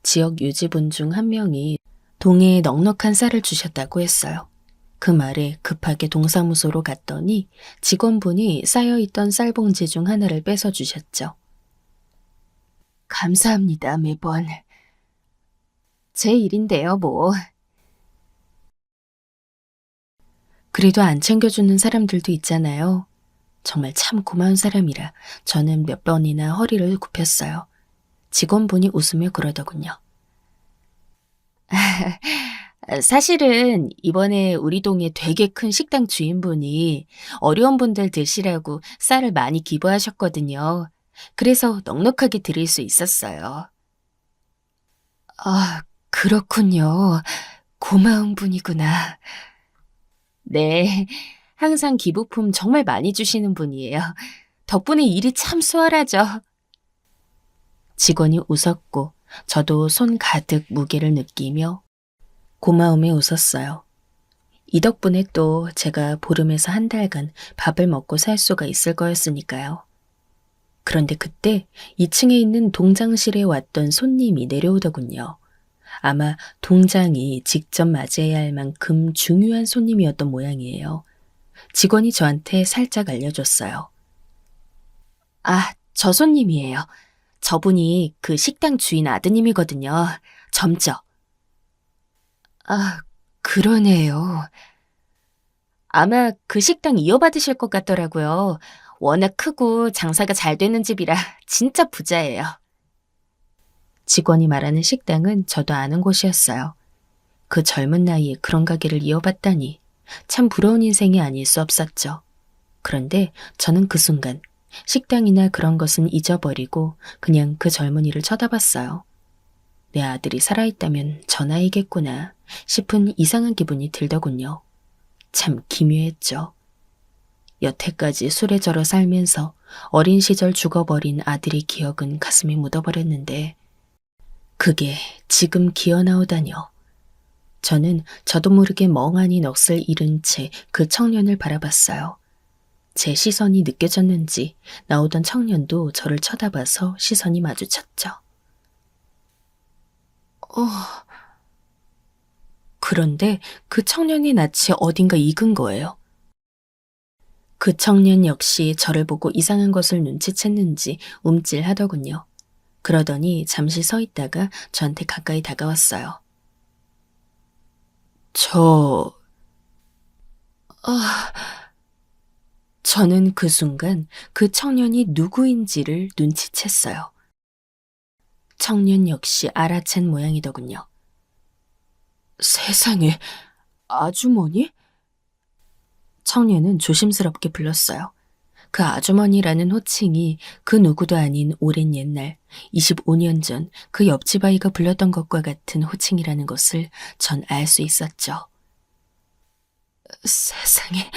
지역 유지분 중 한 명이 동해에 넉넉한 쌀을 주셨다고 했어요. 그 말에 급하게 동사무소로 갔더니 직원분이 쌓여있던 쌀봉지 중 하나를 뺏어 주셨죠. 감사합니다, 매번. 제 일인데요, 뭐. 그래도 안 챙겨주는 사람들도 있잖아요. 정말 참 고마운 사람이라 저는 몇 번이나 허리를 굽혔어요. 직원분이 웃으며 그러더군요. 사실은 이번에 우리 동에 되게 큰 식당 주인분이 어려운 분들 드시라고 쌀을 많이 기부하셨거든요. 그래서 넉넉하게 드릴 수 있었어요. 아, 그렇군요. 고마운 분이구나. 네, 항상 기부품 정말 많이 주시는 분이에요. 덕분에 일이 참 수월하죠. 직원이 웃었고 저도 손 가득 무게를 느끼며 고마움에 웃었어요. 이 덕분에 또 제가 보름에서 한 달간 밥을 먹고 살 수가 있을 거였으니까요. 그런데 그때 2층에 있는 동장실에 왔던 손님이 내려오더군요. 아마 동장이 직접 맞이해야 할 만큼 중요한 손님이었던 모양이에요. 직원이 저한테 살짝 알려줬어요. 아, 저 손님이에요. 저분이 그 식당 주인 아드님이거든요. 점죠. 아, 그러네요. 아마 그 식당 이어받으실 것 같더라고요. 워낙 크고 장사가 잘 되는 집이라 진짜 부자예요. 직원이 말하는 식당은 저도 아는 곳이었어요. 그 젊은 나이에 그런 가게를 이어받다니 참 부러운 인생이 아닐 수 없었죠. 그런데 저는 그 순간 식당이나 그런 것은 잊어버리고 그냥 그 젊은이를 쳐다봤어요. 내 아들이 살아있다면 저 나이겠구나 싶은 이상한 기분이 들더군요. 참 기묘했죠. 여태까지 술에 절어 살면서 어린 시절 죽어버린 아들의 기억은 가슴에 묻어버렸는데 그게 지금 기어나오다뇨. 저는 저도 모르게 멍하니 넋을 잃은 채 그 청년을 바라봤어요. 제 시선이 느껴졌는지 나오던 청년도 저를 쳐다봐서 시선이 마주쳤죠. 그런데 그 청년의 낯이 어딘가 익은 거예요. 그 청년 역시 저를 보고 이상한 것을 눈치챘는지 움찔하더군요. 그러더니 잠시 서 있다가 저한테 가까이 다가왔어요. 저는 그 순간 그 청년이 누구인지를 눈치챘어요. 청년 역시 알아챈 모양이더군요. 세상에, 아주머니? 청년은 조심스럽게 불렀어요. 그 아주머니라는 호칭이 그 누구도 아닌 오랜 옛날 25년 전 그 옆집 아이가 불렀던 것과 같은 호칭이라는 것을 전 알 수 있었죠. 세상에,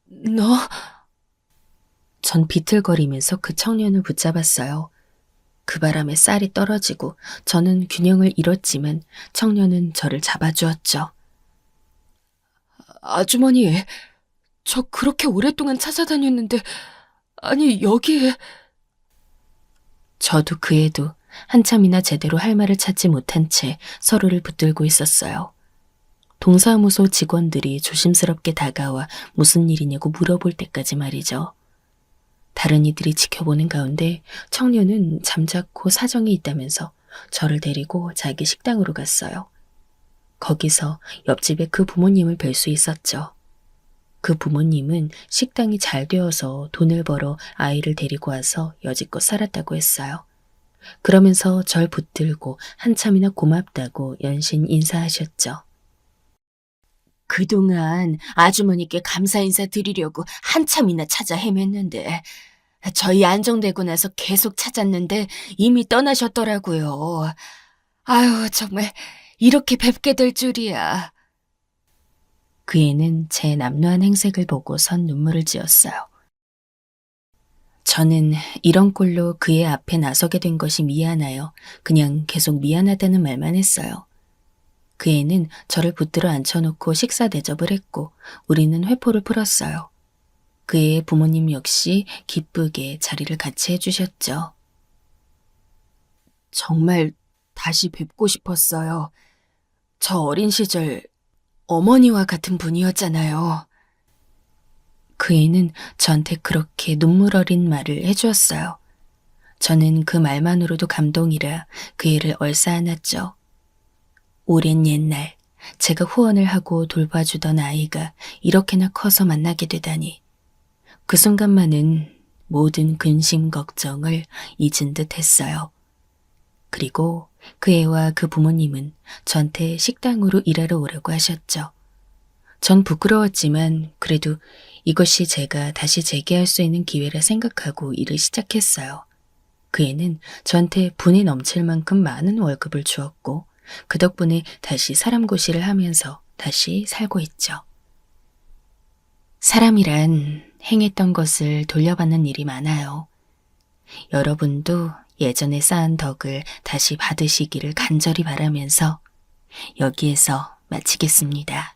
너... 전 비틀거리면서 그 청년을 붙잡았어요. 그 바람에 쌀이 떨어지고 저는 균형을 잃었지만 청년은 저를 잡아주었죠. 아주머니, 저 그렇게 오랫동안 찾아다녔는데, 아니, 여기에. 저도 그 애도 한참이나 제대로 할 말을 찾지 못한 채 서로를 붙들고 있었어요. 동사무소 직원들이 조심스럽게 다가와 무슨 일이냐고 물어볼 때까지 말이죠. 다른 이들이 지켜보는 가운데 청년은 잠자코 사정이 있다면서 저를 데리고 자기 식당으로 갔어요. 거기서 옆집에 그 부모님을 뵐 수 있었죠. 그 부모님은 식당이 잘 되어서 돈을 벌어 아이를 데리고 와서 여지껏 살았다고 했어요. 그러면서 절 붙들고 한참이나 고맙다고 연신 인사하셨죠. 그동안 아주머니께 감사 인사 드리려고 한참이나 찾아 헤맸는데 저희 안정되고 나서 계속 찾았는데 이미 떠나셨더라고요. 아유, 정말 이렇게 뵙게 될 줄이야. 그 애는 제 남루한 행색을 보고선 눈물을 지었어요. 저는 이런 꼴로 그의 앞에 나서게 된 것이 미안하여 그냥 계속 미안하다는 말만 했어요. 그 애는 저를 붙들어 앉혀놓고 식사 대접을 했고 우리는 회포를 풀었어요. 그 애의 부모님 역시 기쁘게 자리를 같이 해주셨죠. 정말 다시 뵙고 싶었어요. 저 어린 시절 어머니와 같은 분이었잖아요. 그 애는 저한테 그렇게 눈물 어린 말을 해주었어요. 저는 그 말만으로도 감동이라 그 애를 얼싸안았죠. 오랜 옛날 제가 후원을 하고 돌봐주던 아이가 이렇게나 커서 만나게 되다니. 그 순간만은 모든 근심 걱정을 잊은 듯 했어요. 그리고 그 애와 그 부모님은 저한테 식당으로 일하러 오라고 하셨죠. 전 부끄러웠지만 그래도 이것이 제가 다시 재기할 수 있는 기회라 생각하고 일을 시작했어요. 그 애는 저한테 분이 넘칠 만큼 많은 월급을 주었고 그 덕분에 다시 사람 고시를 하면서 다시 살고 있죠. 사람이란 행했던 것을 돌려받는 일이 많아요. 여러분도 예전에 쌓은 덕을 다시 받으시기를 간절히 바라면서 여기에서 마치겠습니다.